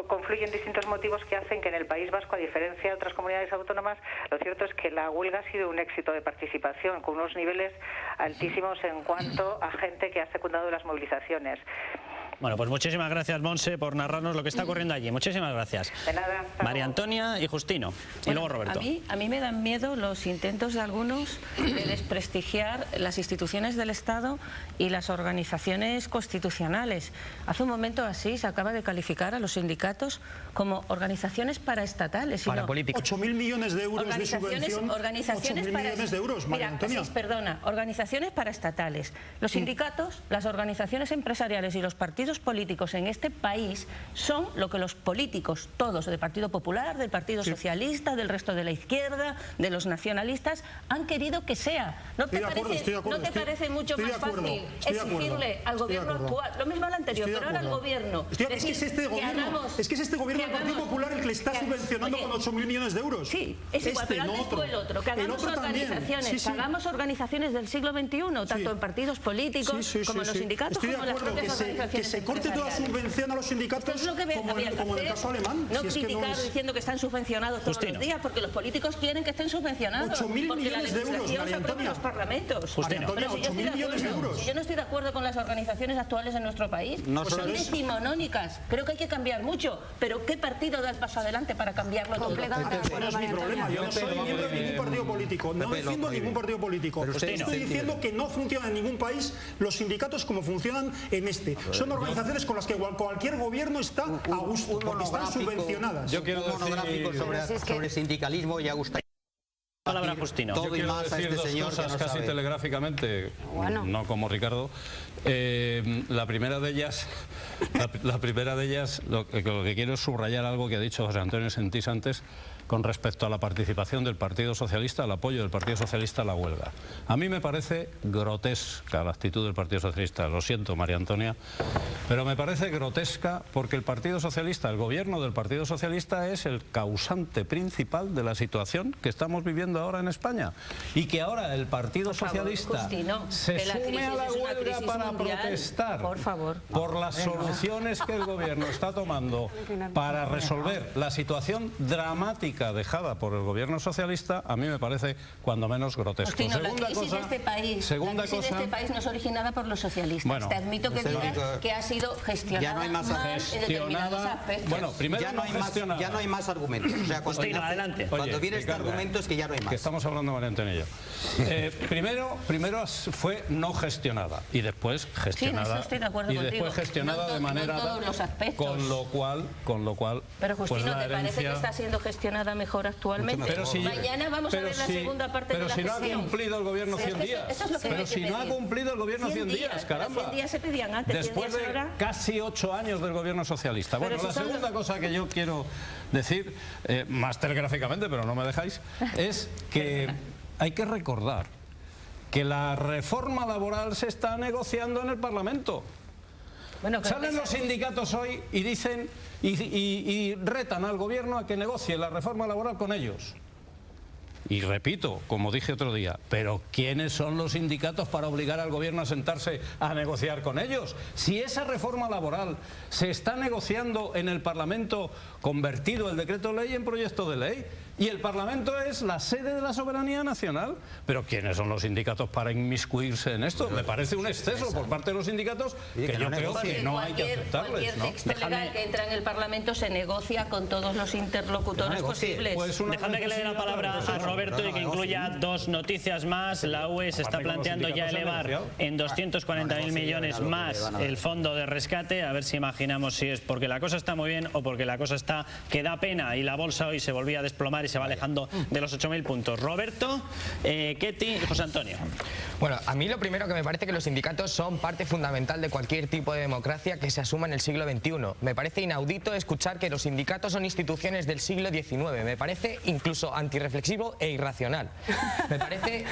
confluyen distintos motivos que hacen que en el País Vasco, a diferencia de otras comunidades autónomas, lo cierto es que la huelga ha sido un éxito de participación, con unos niveles altísimos en cuanto a gente que ha secundado las movilizaciones. Bueno, pues muchísimas gracias, Montse, por narrarnos lo que está ocurriendo allí. Muchísimas gracias. De nada. María Antonia y Justino. Y luego Roberto. A mí me dan miedo los intentos de algunos de desprestigiar las instituciones del Estado y las organizaciones constitucionales. Hace un momento así se acaba de calificar a los sindicatos como organizaciones paraestatales. Para políticos. 8.000 millones de euros de subvención. Organizaciones 8.000 millones de euros, María Antonia. Organizaciones paraestatales. Los sindicatos, las organizaciones empresariales y los partidos políticos en este país son lo que los políticos, todos, del Partido Popular, del Partido Socialista, del resto de la izquierda, de los nacionalistas, han querido que sea. ¿No te parece mucho más fácil exigirle al gobierno actual, lo mismo al anterior, pero ahora al gobierno? Es que es este gobierno del Partido Popular el que le está subvencionando con 8.000 millones de euros. Sí, es igual, pero antes fue el otro. Que hagamos organizaciones, hagamos organizaciones del siglo XXI, tanto en partidos políticos como en los sindicatos, como en las propias organizaciones. Se corte toda subvención a los sindicatos, es lo que como en el caso alemán. No criticar diciendo que están subvencionados todos los días, porque los políticos quieren que estén subvencionados. 8.000 millones de euros, María Antonia. Los parlamentos. María Antonia, 8.000 millones de euros. Si yo no estoy de acuerdo con las organizaciones actuales en nuestro país, son decimonónicas. Creo que hay que cambiar mucho, pero ¿qué partido da el paso adelante para cambiarlo todo? No es mi problema, yo no soy miembro de ningún partido político, no defiendo ningún partido político. Estoy diciendo que no funciona en ningún país los sindicatos como funcionan en este. Son organizaciones con las que cualquier gobierno está a gusto, porque están subvencionadas. Yo quiero un monográfico sobre sindicalismo, ya gusta. Palabra, Justino. Todo y más a este señor cosas que no casi telegráficamente, no como Ricardo. La primera de ellas, lo que quiero es subrayar algo que ha dicho José Antonio Sentís antes, con respecto a la participación del Partido Socialista, al apoyo del Partido Socialista a la huelga. A mí me parece grotesca la actitud del Partido Socialista, lo siento, María Antonia, pero me parece grotesca porque el Partido Socialista, el gobierno del Partido Socialista es el causante principal de la situación que estamos viviendo ahora en España y que ahora el Partido Socialista se sume a la huelga para protestar por las soluciones que el gobierno está tomando para resolver la situación dramática dejada por el gobierno socialista, a mí me parece cuando menos grotesco. Justino, la crisis de este país no es originada por los socialistas. Bueno, te admito que digas que ha sido gestionada ya no hay más mal en determinados aspectos. Bueno, primero ya no hay más argumentos. O sea, cuando viene este argumento es que ya no hay más. Que estamos hablando, María Antonia y yo. Primero fue no gestionada y después gestionada. Sí, estoy de acuerdo y después gestionada de manera todos los aspectos. Con lo cual pero Justino, pues ¿te parece que está siendo gestionada mejor actualmente? Mañana vamos a ver la segunda parte de la gestión. Pero si no ha cumplido el gobierno 100 días. Pero si no ha cumplido el gobierno 100 días, caramba. 100 días se pedían antes. Después de casi 8 años del gobierno socialista. Bueno, la segunda cosa que yo quiero decir, más telegráficamente, pero no me dejáis, es que hay que recordar que la reforma laboral se está negociando en el Parlamento. Bueno, salen los sindicatos hoy y dicen y retan al gobierno a que negocie la reforma laboral con ellos. Y repito, como dije otro día, pero ¿quiénes son los sindicatos para obligar al gobierno a sentarse a negociar con ellos? Si esa reforma laboral se está negociando en el Parlamento, convertido el decreto ley en proyecto de ley, y el Parlamento es la sede de la soberanía nacional, pero ¿quiénes son los sindicatos para inmiscuirse en esto? Me parece un exceso por parte de los sindicatos que yo creo que no hay que aceptarles. Cualquier texto legal que entra en el Parlamento se negocia con todos los interlocutores posibles. Dejadme que le dé la palabra a Roberto y que incluya dos noticias más. La UE se está planteando ya elevar en 240.000 millones más el fondo de rescate. A ver si imaginamos si es porque la cosa está muy bien o porque la cosa está que da pena y la bolsa hoy se volvía a desplomar y se va alejando de los 8.000 puntos. Roberto, Ketty y José Antonio. Bueno, a mí lo primero que me parece que los sindicatos son parte fundamental de cualquier tipo de democracia que se asuma en el siglo XXI. Me parece inaudito escuchar que los sindicatos son instituciones del siglo XIX. Me parece incluso antirreflexivo e irracional. Me parece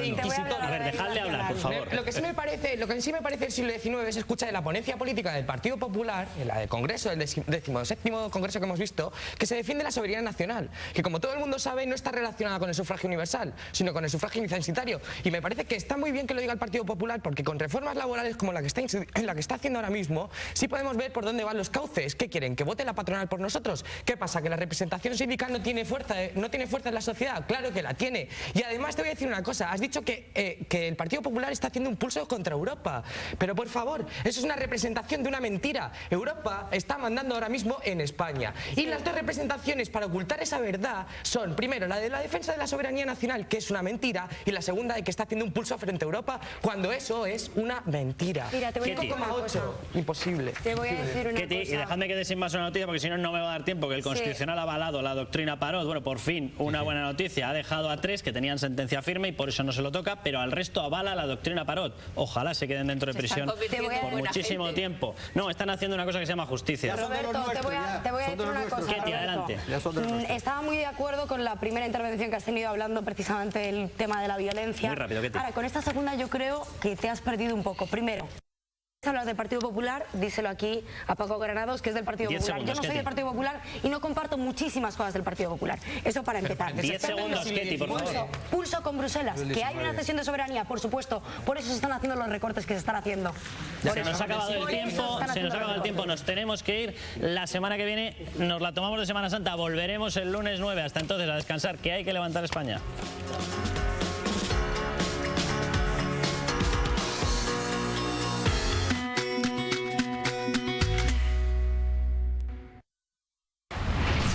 inquisitorio. A ver, dejadle hablar, por favor. Lo que sí me parece el siglo XIX es escuchar de la ponencia política del Partido Popular, en la del Congreso, el 17º Congreso que hemos visto, que se defiende la soberanía nacional, que como todo el mundo sabe no está relacionada con el sufragio universal, sino con el sufragio censitario. Y me parece que está muy bien que lo diga el Partido Popular, porque con reformas laborales como la que está haciendo ahora mismo, sí podemos ver por dónde van los cauces. ¿Qué quieren? ¿Que vote la patronal por nosotros? ¿Qué pasa? ¿Que la representación sindical no tiene fuerza en la sociedad? Claro que la tiene. Y además te voy a decir una cosa. Has dicho que el Partido Popular está haciendo un pulso contra Europa. Pero por favor, eso es una representación de una mentira. Europa está mandando ahora mismo en España. Y las dos representaciones para ocultar esa verdad son, primero, la de la defensa de la soberanía nacional, que es una mentira, y la segunda de que está haciendo un pulso frente a Europa, cuando eso es una mentira. Mira, te voy a decir una cosa. Imposible. Te voy a decir una cosa. Y dejadme que dé sin más una noticia, porque si no, no me va a dar tiempo, que el Constitucional ha avalado la doctrina Parot. Bueno, por fin, una buena noticia. Ha dejado a 3 que tenían sentencia firme y por eso no se lo toca, pero al resto avala la doctrina Parot. Ojalá se queden dentro de prisión por muchísimo tiempo. No, están haciendo una cosa que se llama justicia. Roberto, te voy a decir una cosa. Ketty, adelante. Estaba muy de acuerdo con la primera intervención que has tenido hablando precisamente del tema de la violencia. Muy rápido, Ketty. Ahora, con esta segunda yo creo que te has perdido un poco. Primero, hablas del Partido Popular, díselo aquí a Paco Granados, que es del Partido Popular. Yo no soy del Partido Popular y no comparto muchísimas cosas del Partido Popular. Eso para empezar. 10 segundos, Ketty, por favor. Pulso con Bruselas, que hay una cesión de soberanía, por supuesto. Por eso se están haciendo los recortes que se están haciendo. Se nos ha acabado el tiempo, nos tenemos que ir. La semana que viene nos la tomamos de Semana Santa, volveremos el lunes 9. Hasta entonces, a descansar, que hay que levantar España.